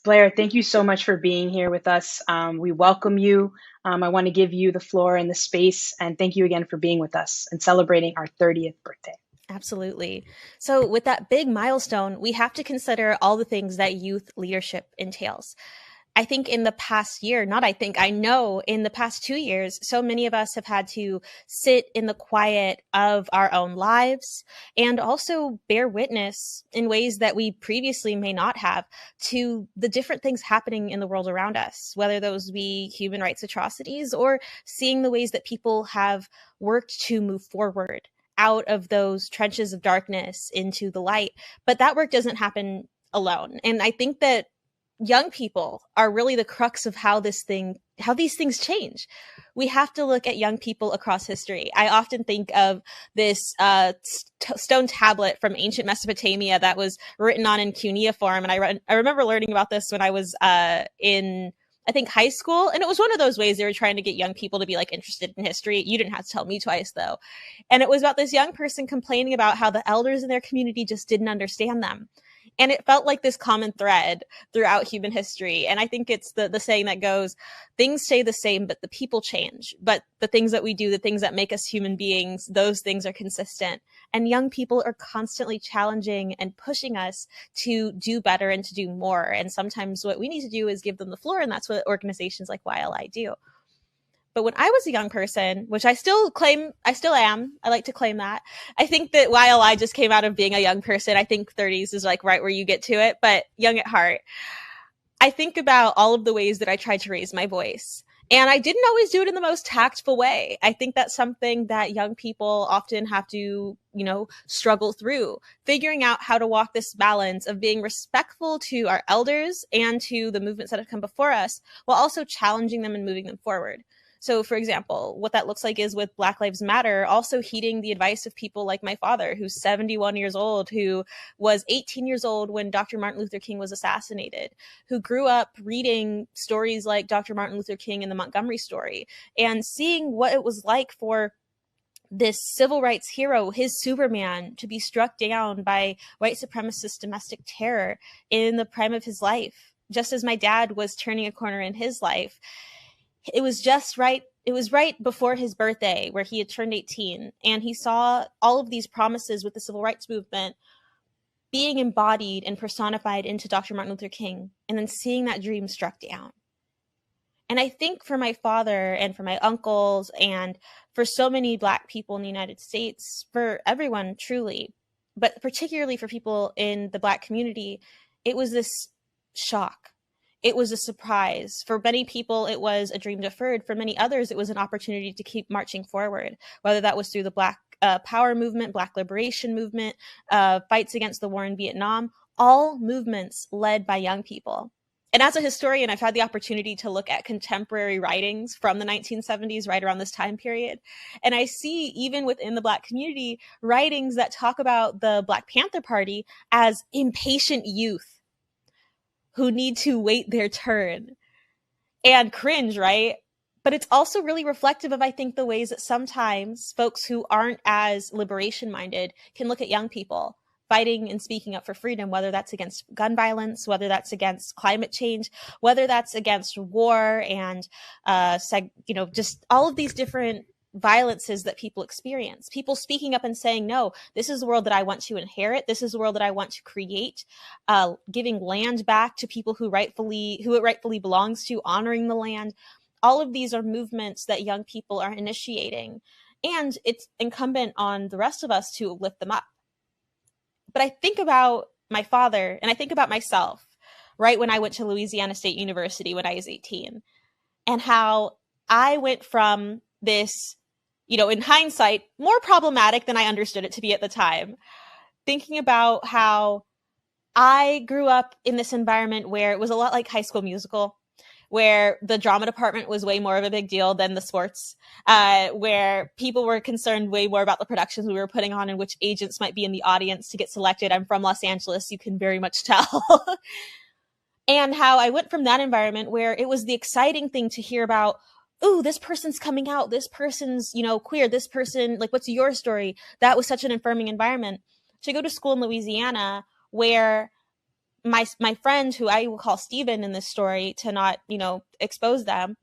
Blair, thank you so much for being here with us. We welcome you. I want to give you the floor and the space, and thank you again for being with us and celebrating our 30th birthday. Absolutely. So with that big milestone, we have to consider all the things that youth leadership entails. I think in the past year, I know in the past 2 years, so many of us have had to sit in the quiet of our own lives and also bear witness in ways that we previously may not have to the different things happening in the world around us, whether those be human rights atrocities or seeing the ways that people have worked to move forward out of those trenches of darkness into the light. But that work doesn't happen alone. And I think that young people are really the crux of how these things change. We have to look at young people across history. I often think of this stone tablet from ancient Mesopotamia that was written on in cuneiform. And I remember learning about this when I was in, I think, high school. And it was one of those ways they were trying to get young people to be like interested in history. You didn't have to tell me twice though. And it was about this young person complaining about how the elders in their community just didn't understand them. And it felt like this common thread throughout human history. And I think it's the saying that goes, things stay the same, but the people change. But the things that we do, the things that make us human beings, those things are consistent. And young people are constantly challenging and pushing us to do better and to do more. And sometimes what we need to do is give them the floor. And that's what organizations like YLI do. But when I was a young person, which I still am, I like to claim that. I think that YLI just came out of being a young person. I think 30s is like right where you get to it, but young at heart. I think about all of the ways that I tried to raise my voice. And I didn't always do it in the most tactful way. I think that's something that young people often have to, struggle through, figuring out how to walk this balance of being respectful to our elders and to the movements that have come before us, while also challenging them and moving them forward. So, for example, what that looks like is with Black Lives Matter, also heeding the advice of people like my father, who's 71 years old, who was 18 years old when Dr. Martin Luther King was assassinated, who grew up reading stories like Dr. Martin Luther King and the Montgomery story, and seeing what it was like for this civil rights hero, his Superman, to be struck down by white supremacist domestic terror in the prime of his life, just as my dad was turning a corner in his life. It was just right. It was right before his birthday where he had turned 18, and he saw all of these promises with the civil rights movement being embodied and personified into Dr. Martin Luther King, and then seeing that dream struck down. And I think for my father and for my uncles and for so many Black people in the United States, for everyone truly, but particularly for people in the Black community, it was this shock. It was a surprise. For many people, it was a dream deferred. For many others, it was an opportunity to keep marching forward, whether that was through the Black Power movement, Black liberation movement, fights against the war in Vietnam, all movements led by young people. And as a historian, I've had the opportunity to look at contemporary writings from the 1970s, right around this time period. And I see, even within the Black community, writings that talk about the Black Panther Party as impatient youth who need to wait their turn and cringe, right? But it's also really reflective of, I think, the ways that sometimes folks who aren't as liberation minded can look at young people fighting and speaking up for freedom, whether that's against gun violence, whether that's against climate change, whether that's against war and, just all of these different violences that people experience. People speaking up and saying, no, this is the world that I want to inherit. This is the world that I want to create, giving land back to people who it rightfully belongs to, honoring the land. All of these are movements that young people are initiating, and it's incumbent on the rest of us to lift them up. But I think about my father and I think about myself right when I went to Louisiana State University when I was 18, and how I went from this, in hindsight, more problematic than I understood it to be at the time, thinking about how I grew up in this environment where it was a lot like High School Musical, where the drama department was way more of a big deal than the sports, where people were concerned way more about the productions we were putting on and which agents might be in the audience to get selected. I'm from Los Angeles, you can very much tell. And how I went from that environment where it was the exciting thing to hear about, ooh, this person's coming out, this person's, queer, this person, like, what's your story? That was such an affirming environment. To go to school in Louisiana where my friend, who I will call Steven in this story to not, expose them,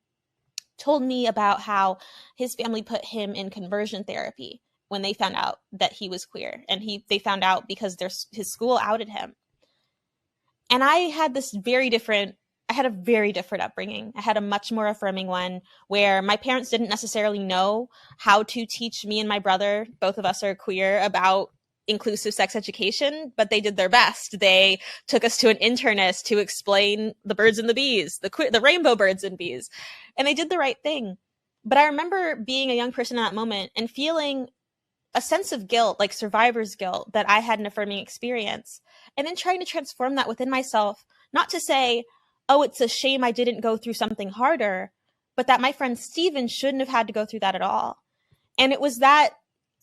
told me about how his family put him in conversion therapy when they found out that he was queer, and they found out because his school outed him. And I had a very different upbringing. I had a much more affirming one, where my parents didn't necessarily know how to teach me and my brother, both of us are queer, about inclusive sex education, but they did their best. They took us to an internist to explain the birds and the bees, the rainbow birds and bees, and they did the right thing. But I remember being a young person in that moment and feeling a sense of guilt, like survivor's guilt, that I had an affirming experience, and then trying to transform that within myself, not to say, oh, it's a shame I didn't go through something harder, but that my friend Steven shouldn't have had to go through that at all. And it was that,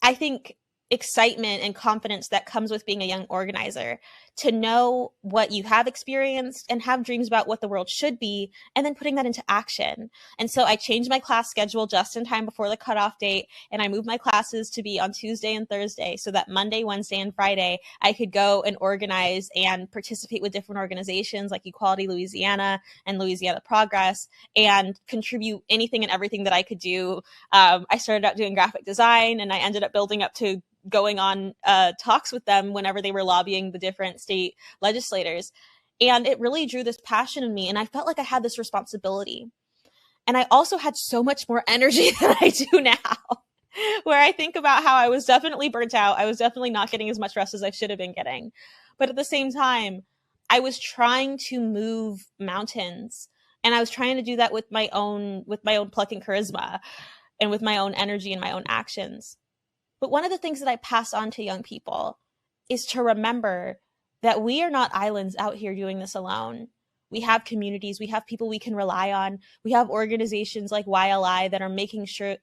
I think, excitement and confidence that comes with being a young organizer, to know what you have experienced and have dreams about what the world should be, and then putting that into action. And so I changed my class schedule just in time before the cutoff date, and I moved my classes to be on Tuesday and Thursday, so that Monday, Wednesday, and Friday I could go and organize and participate with different organizations like Equality Louisiana and Louisiana Progress, and contribute anything and everything that I could do. I started out doing graphic design, and I ended up building up to going on talks with them whenever they were lobbying the different state legislators. And it really drew this passion in me, and I felt like I had this responsibility. And I also had so much more energy than I do now, where I think about how I was definitely burnt out. I was definitely not getting as much rest as I should have been getting. But at the same time, I was trying to move mountains, and I was trying to do that with my own pluck and charisma, and with my own energy and my own actions. But one of the things that I pass on to young people is to remember that we are not islands out here doing this alone. We have communities, we have people we can rely on, we have organizations like YLI that are making sure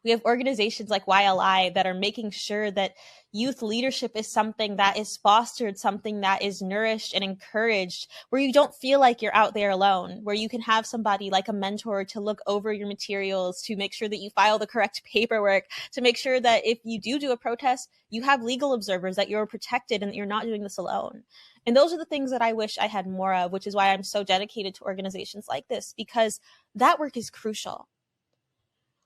we have organizations like YLI that are making sure that youth leadership is something that is fostered, something that is nourished and encouraged, where you don't feel like you're out there alone, where you can have somebody like a mentor to look over your materials, to make sure that you file the correct paperwork, to make sure that if you do a protest, you have legal observers, that you're protected and that you're not doing this alone. And those are the things that I wish I had more of, which is why I'm so dedicated to organizations like this, because that work is crucial.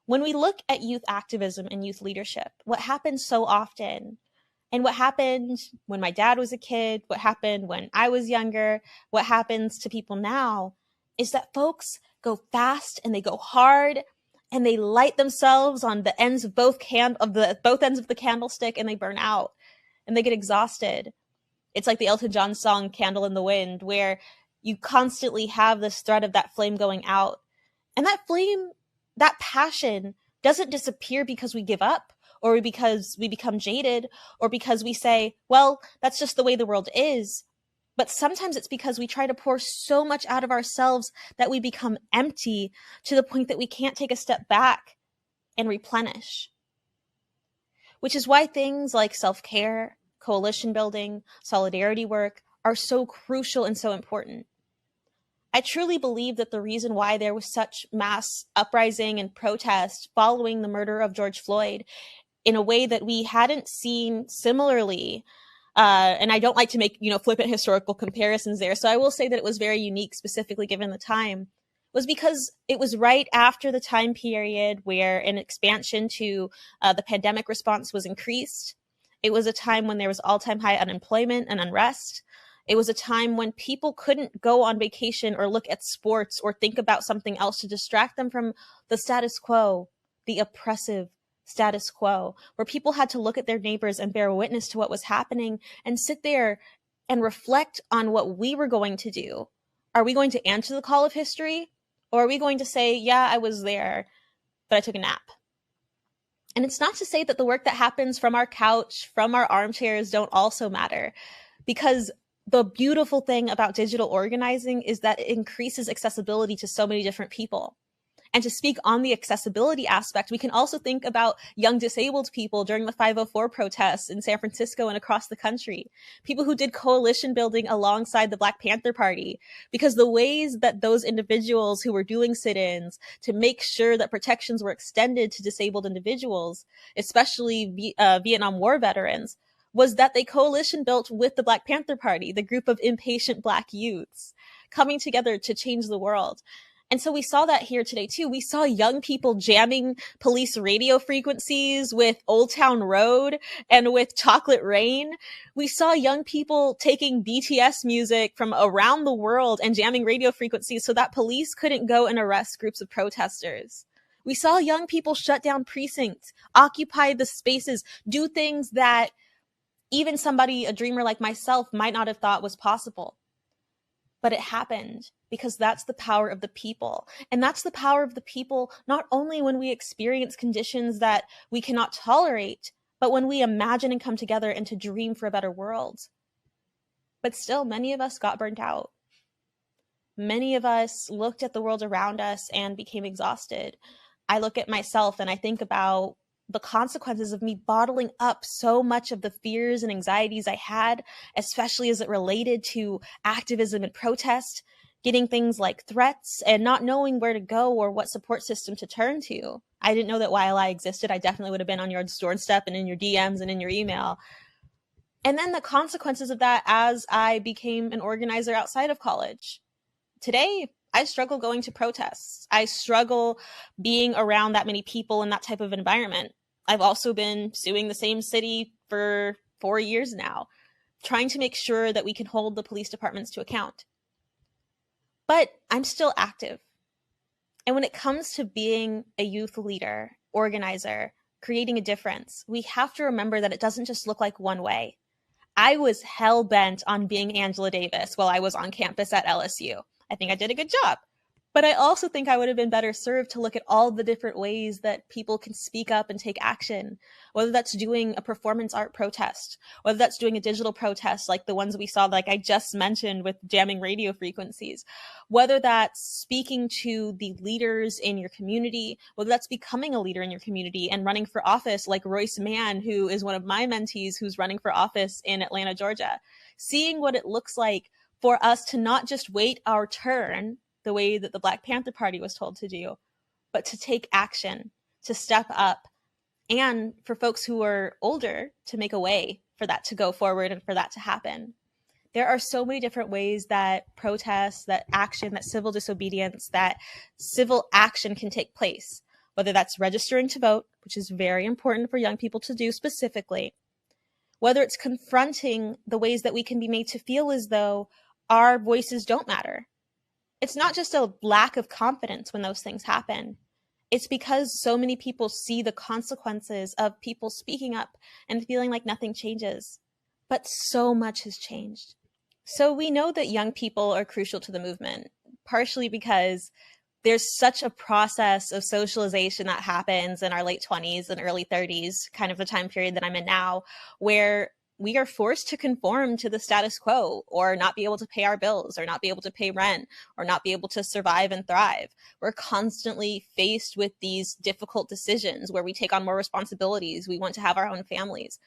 When we look at youth activism and youth leadership, what happens so often, and what happened when my dad was a kid, what happened when I was younger, what happens to people now, is that folks go fast and they go hard and they light themselves on the ends of both ends of the candlestick, and they burn out and they get exhausted. It's like the Elton John song "Candle in the Wind," where you constantly have this thread of that flame going out, and that flame, that passion, doesn't disappear because we give up, or because we become jaded, or because we say, well, that's just the way the world is. But sometimes it's because we try to pour so much out of ourselves that we become empty, to the point that we can't take a step back and replenish. Which is why things like self-care, coalition building, solidarity work are so crucial and so important. I truly believe that the reason why there was such mass uprising and protest following the murder of George Floyd, in a way that we hadn't seen similarly, and I don't like to make, flippant historical comparisons there, so I will say that it was very unique, specifically given the time, was because it was right after the time period where an expansion to the pandemic response was increased. It was a time when there was all-time high unemployment and unrest. It was a time when people couldn't go on vacation or look at sports or think about something else to distract them from the status quo, the oppressive status quo, where people had to look at their neighbors and bear witness to what was happening and sit there and reflect on what we were going to do. Are we going to answer the call of history? Or are we going to say, yeah, I was there, but I took a nap? And it's not to say that the work that happens from our couch, from our armchairs, don't also matter, because the beautiful thing about digital organizing is that it increases accessibility to so many different people. And to speak on the accessibility aspect, we can also think about young disabled people during the 504 protests in San Francisco and across the country, people who did coalition building alongside the Black Panther Party, because the ways that those individuals who were doing sit-ins to make sure that protections were extended to disabled individuals, especially Vietnam War veterans, was that they coalition built with the Black Panther Party, the group of impatient Black youths coming together to change the world. And so we saw that here today too. We saw young people jamming police radio frequencies with Old Town Road and with Chocolate Rain. We saw young people taking BTS music from around the world and jamming radio frequencies so that police couldn't go and arrest groups of protesters. We saw young people shut down precincts, occupy the spaces, do things that even somebody, a dreamer like myself, might not have thought was possible. But it happened because that's the power of the people. And that's the power of the people not only when we experience conditions that we cannot tolerate, but when we imagine and come together and to dream for a better world. But still, many of us got burnt out. Many of us looked at the world around us and became exhausted. I look at myself and I think about the consequences of me bottling up so much of the fears and anxieties I had, especially as it related to activism and protest, getting things like threats and not knowing where to go or what support system to turn to. I didn't know that YLI existed. I definitely would have been on your doorstep and in your DMs and in your email. And then the consequences of that as I became an organizer outside of college. Today, I struggle going to protests. I struggle being around that many people in that type of environment. I've also been suing the same city for 4 years now, trying to make sure that we can hold the police departments to account. But I'm still active. And when it comes to being a youth leader, organizer, creating a difference, we have to remember that it doesn't just look like one way. I was hell-bent on being Angela Davis while I was on campus at LSU. I think I did a good job. But I also think I would have been better served to look at all the different ways that people can speak up and take action, whether that's doing a performance art protest, whether that's doing a digital protest like the ones we saw, like I just mentioned with jamming radio frequencies, whether that's speaking to the leaders in your community, whether that's becoming a leader in your community and running for office like Royce Mann, who is one of my mentees who's running for office in Atlanta, Georgia, seeing what it looks like for us to not just wait our turn the way that the Black Panther Party was told to do, but to take action, to step up, and for folks who are older to make a way for that to go forward and for that to happen. There are so many different ways that protests, that action, that civil disobedience, that civil action can take place, whether that's registering to vote, which is very important for young people to do specifically, whether it's confronting the ways that we can be made to feel as though our voices don't matter. It's not just a lack of confidence when those things happen. It's because so many people see the consequences of people speaking up and feeling like nothing changes. But so much has changed. So we know that young people are crucial to the movement, partially because there's such a process of socialization that happens in our late 20s and early 30s, kind of the time period that I'm in now, where we are forced to conform to the status quo or not be able to pay our bills or not be able to pay rent or not be able to survive and thrive. We're constantly faced with these difficult decisions where we take on more responsibilities. We want to have our own families.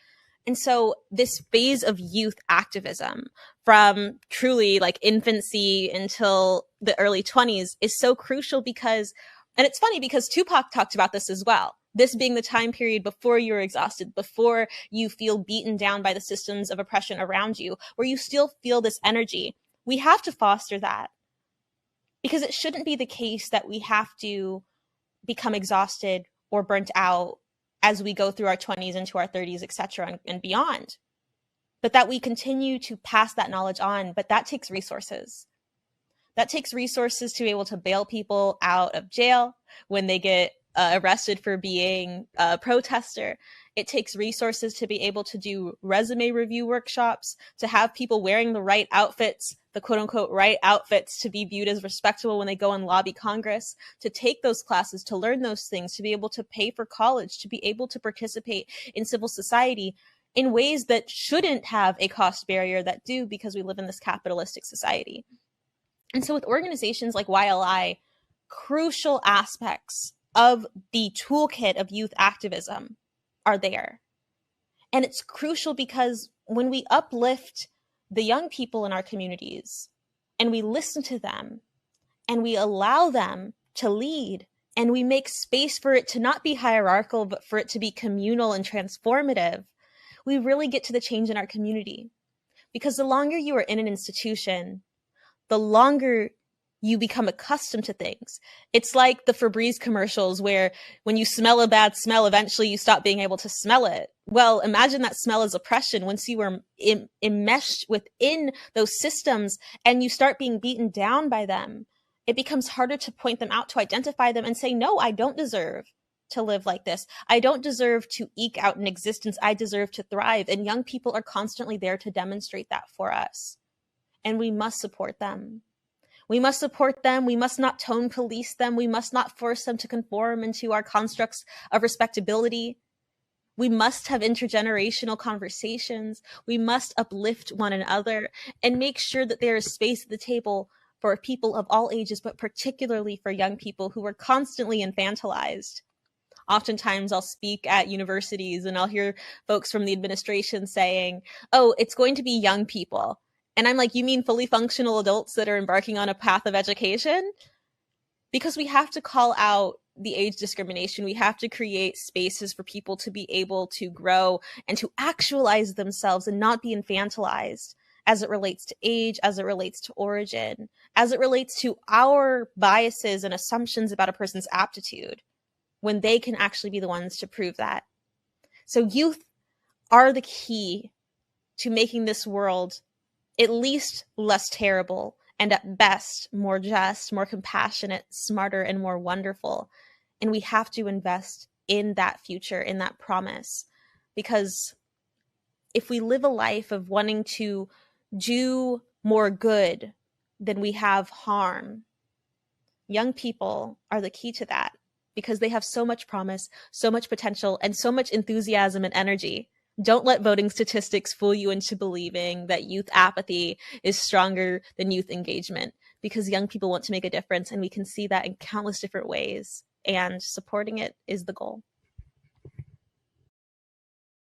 And so this phase of youth activism from truly like infancy until the early 20s is so crucial because, and it's funny because Tupac talked about this as well. This being the time period before you're exhausted, before you feel beaten down by the systems of oppression around you, where you still feel this energy. We have to foster that because it shouldn't be the case that we have to become exhausted or burnt out as we go through our 20s into our 30s, etc., and beyond, but that we continue to pass that knowledge on. But that takes resources. That takes resources to be able to bail people out of jail when they get arrested for being a protester. It takes resources to be able to do resume review workshops, to have people wearing the right outfits, the quote unquote right outfits, to be viewed as respectable when they go and lobby Congress, to take those classes, to learn those things, to be able to pay for college, to be able to participate in civil society in ways that shouldn't have a cost barrier that do, because we live in this capitalistic society. And so with organizations like YLI, crucial aspects of the toolkit of youth activism are there. And it's crucial because when we uplift the young people in our communities and we listen to them and we allow them to lead and we make space for it to not be hierarchical, but for it to be communal and transformative, we really get to the change in our community. Because the longer you are in an institution, the longer you become accustomed to things. It's like the Febreze commercials where when you smell a bad smell, eventually you stop being able to smell it. Well, imagine that smell as oppression once you are enmeshed within those systems and you start being beaten down by them. It becomes harder to point them out, to identify them and say, no, I don't deserve to live like this. I don't deserve to eke out an existence. I deserve to thrive. And young people are constantly there to demonstrate that for us. And we must support them. We must support them. We must not tone police them. We must not force them to conform into our constructs of respectability. We must have intergenerational conversations. We must uplift one another and make sure that there is space at the table for people of all ages, but particularly for young people who are constantly infantilized. Oftentimes I'll speak at universities and I'll hear folks from the administration saying, oh, it's going to be young people. And I'm like, you mean fully functional adults that are embarking on a path of education? Because we have to call out the age discrimination. We have to create spaces for people to be able to grow and to actualize themselves and not be infantilized as it relates to age, as it relates to origin, as it relates to our biases and assumptions about a person's aptitude, when they can actually be the ones to prove that. So youth are the key to making this world at least less terrible, and at best more just, more compassionate, smarter, and more wonderful. And we have to invest in that future, in that promise. Because if we live a life of wanting to do more good than we have harm, young people are the key to that, because they have so much promise, so much potential, and so much enthusiasm and energy. Don't let voting statistics fool you into believing that youth apathy is stronger than youth engagement, because young people want to make a difference, and we can see that in countless different ways, and supporting it is the goal.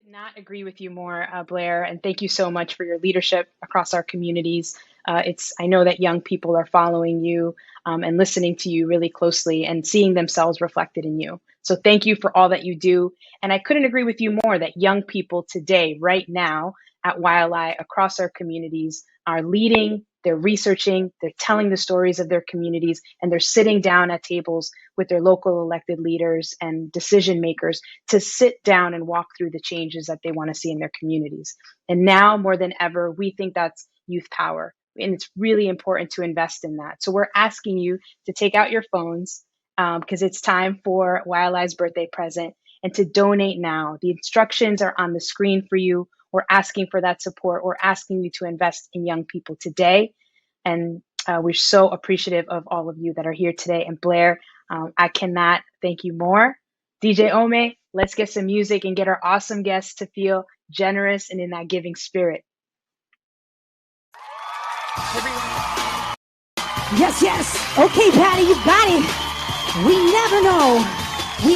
Not agree with you more, Blair, and thank you so much for your leadership across our communities. I know that young people are following you and listening to you really closely and seeing themselves reflected in you. So thank you for all that you do. And I couldn't agree with you more that young people today, right now at YLI across our communities are leading, they're researching, they're telling the stories of their communities, and they're sitting down at tables with their local elected leaders and decision makers to sit down and walk through the changes that they want to see in their communities. And now more than ever, we think that's youth power. And it's really important to invest in that. So we're asking you to take out your phones because it's time for YLI's birthday present and to donate now. The instructions are on the screen for you. We're asking for that support. We're asking you to invest in young people today. And we're so appreciative of all of you that are here today. And Blair, I cannot thank you more. DJ Ome, let's get some music and get our awesome guests to feel generous and in that giving spirit. Yes. Okay, Patty, you got it. We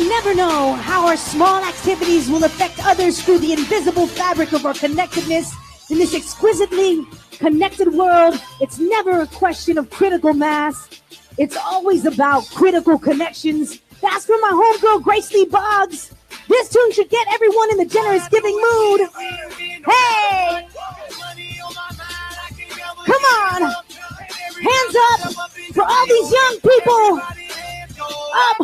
never know how our small activities will affect others through the invisible fabric of our connectedness in this exquisitely connected world. It's never a question of critical mass. It's always about critical connections. That's from my homegirl, Grace Lee Boggs. This tune should get everyone in the generous giving mood. Hey! Come on! Hands up for all these young people! Up!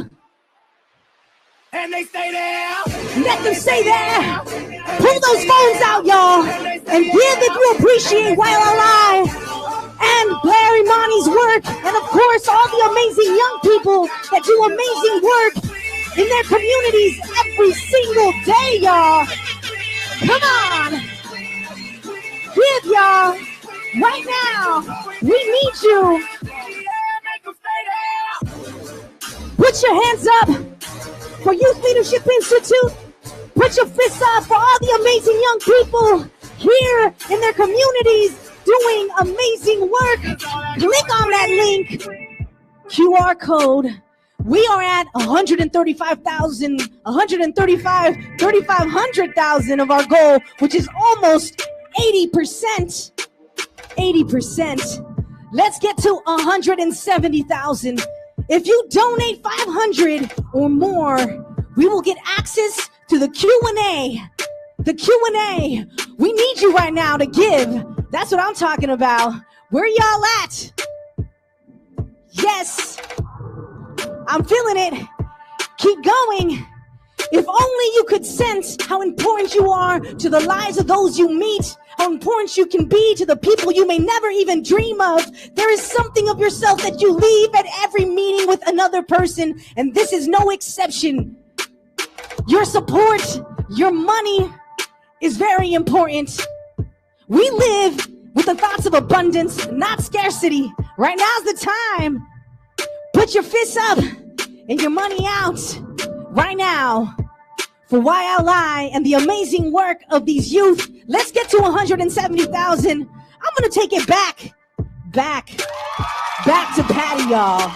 And they stay there. Let them stay there. Pull those phones out, y'all, and give if you appreciate YLI and Blair Imani's work, and of course all the amazing young people that do amazing work in their communities every single day, y'all. Come on, give, y'all, right now. We need you. Put your hands up for Youth Leadership Institute. Put your fists up for all the amazing young people here in their communities doing amazing work. Click on that link, QR code. We are at 3,500,000 of our goal, which is almost 80%. 80%. Let's get to 170,000. If you donate 500 or more, we will get access to the Q&A the Q&A. We need you right now to give. That's what I'm talking about. Where y'all at? Yes. I'm feeling it. Keep going. If only you could sense how important you are to the lives of those you meet, how important you can be to the people you may never even dream of. There is something of yourself that you leave at every meeting with another person, and this is no exception. Your support, your money is very important. We live with the thoughts of abundance, not scarcity. Right now's the time. Put your fists up and your money out right now for YLI and the amazing work of these youth. Let's get to 170,000. I'm going to take it back to Patty, y'all.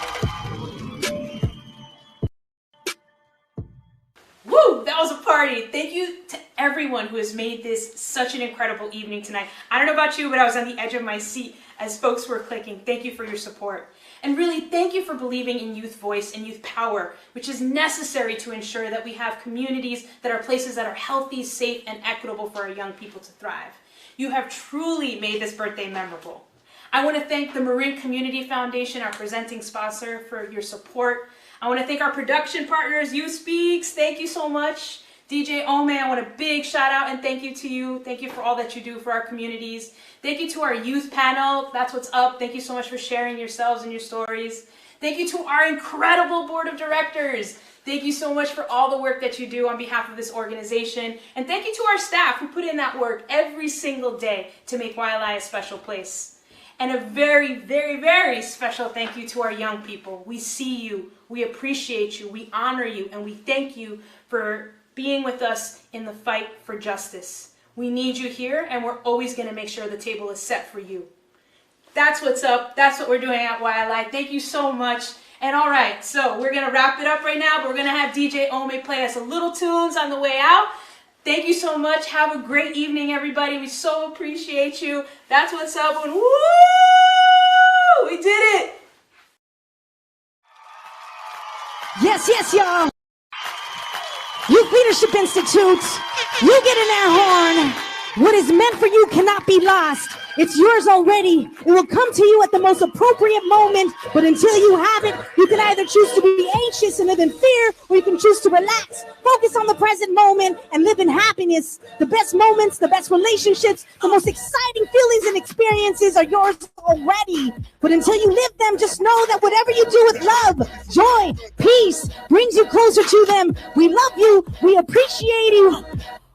Woo, that was a party. Thank you to everyone who has made this such an incredible evening tonight. I don't know about you, but I was on the edge of my seat as folks were clicking. Thank you for your support. And really, thank you for believing in youth voice and youth power, which is necessary to ensure that we have communities that are places that are healthy, safe, and equitable for our young people to thrive. You have truly made this birthday memorable. I want to thank the Marin Community Foundation, our presenting sponsor, for your support. I want to thank our production partners, You Speaks. Thank you so much. DJ Ome, I want a big shout out and thank you to you. Thank you for all that you do for our communities. Thank you to our youth panel. That's what's up. Thank you so much for sharing yourselves and your stories. Thank you to our incredible board of directors. Thank you so much for all the work that you do on behalf of this organization. And thank you to our staff who put in that work every single day to make YLI a special place. And a very, very, very special thank you to our young people. We see you, we appreciate you, we honor you, and we thank you for being with us in the fight for justice. We need you here, and we're always going to make sure the table is set for you. That's what's up. That's what we're doing at YLI. Thank you so much. And all right, so we're going to wrap it up right now, but we're going to have DJ Ome play us a little tunes on the way out. Thank you so much. Have a great evening, everybody. We so appreciate you. That's what's up. And woo! We did it. Yes, yes, y'all. Youth Leadership Institute, you get an air horn. What is meant for you cannot be lost. It's yours already. It will come to you at the most appropriate moment, but until you have it, you can either choose to be anxious and live in fear, or you can choose to relax, focus on the present moment, and live in happiness. The best moments, the best relationships, the most exciting feelings and experiences are yours already. But until you live them, just know that whatever you do with love, joy, peace, brings you closer to them. We love you. We appreciate you.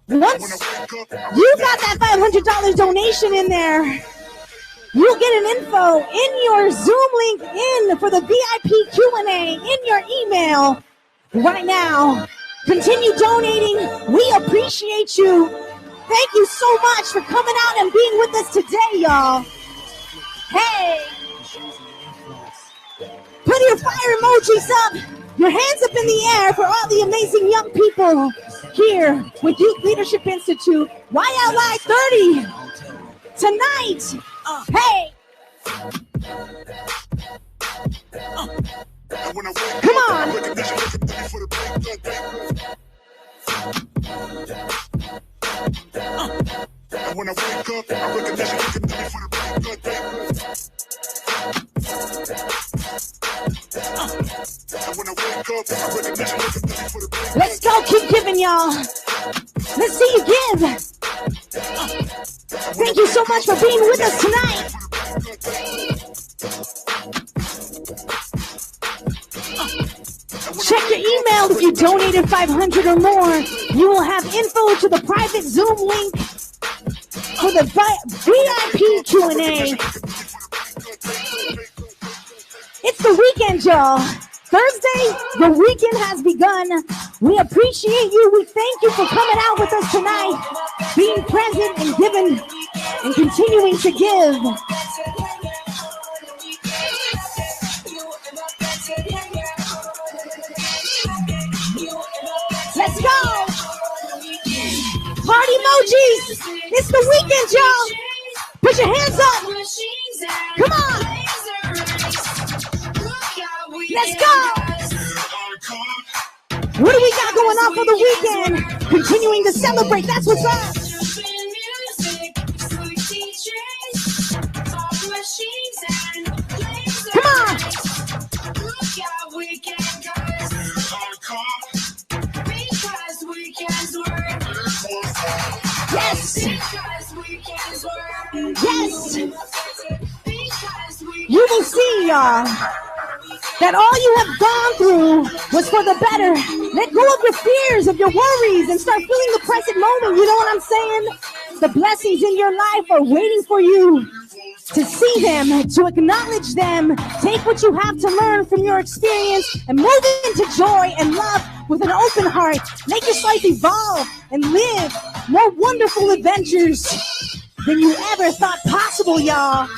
Once you got that $500 donation in there, you'll get an info in your Zoom link in for the VIP Q&A in your email right now. Continue donating. We appreciate you. Thank you so much for coming out and being with us today, y'all. Hey, put your fire emojis up, your hands up in the air for all the amazing young people here with Youth Leadership Institute, YLI30 tonight. Hey, come on. When I wake up, I recognize you looking at me for the Let's go, keep giving, y'all. Let's see you give. Thank you so much for being with us tonight. Check your email if you donated $500 or more. You will have info to the private Zoom link for the VIP Q&A. It's the weekend, y'all. Thursday, the weekend has begun. We appreciate you. We thank you for coming out with us tonight, being present and giving and continuing to give. Let's go. Party emojis. It's the weekend, y'all. Put your hands up. Come on. Let's go. What do we got going showing off for the weekend, continuing to celebrate. That's what's up. Come on. Yes. Yes. You will see, y'all, that all you have gone through was for the better. Let go of your fears, of your worries, and start feeling the present moment. You know what I'm saying? The blessings in your life are waiting for you to see them, to acknowledge them. Take what you have to learn from your experience and move into joy and love with an open heart. Make your life evolve and live more wonderful adventures than you ever thought possible, y'all.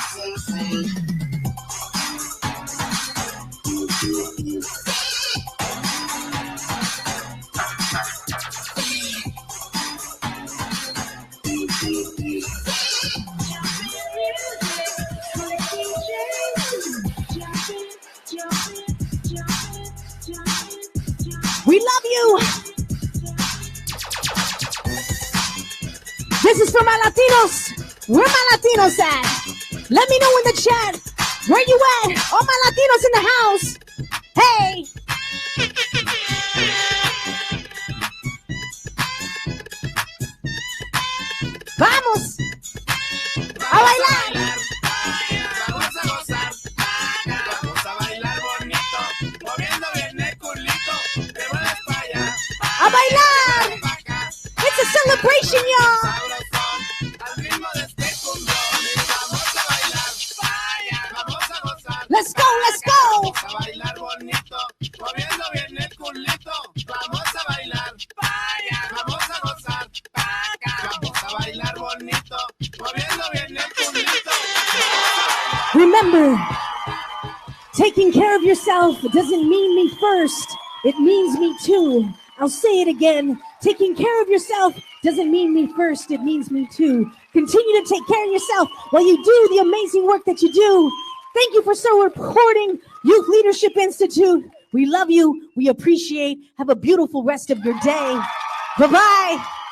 We love you. This is for my Latinos. Where my Latinos at? Let me know in the chat. Where you at? All my Latinos in the house. Hey. Vamos. A bailar. Vamos a gozar. Vamos a bailar bonito. Moviendo bien el culito. Te mueves para allá. A bailar. It's a celebration, y'all. Let's go, let's go. Vamos a bailar bonito, moviendo bien el culito. Vamos a bailar, vaya. Vamos a gozar, vamos a bailar bonito, moviendo bien el culito. Remember, taking care of yourself doesn't mean me first. It means me too. I'll say it again. Taking care of yourself doesn't mean me first. It means me too. Continue to take care of yourself while you do the amazing work that you do. Thank you for supporting Youth Leadership Institute. We love you. We appreciate. Have a beautiful rest of your day. Bye-bye.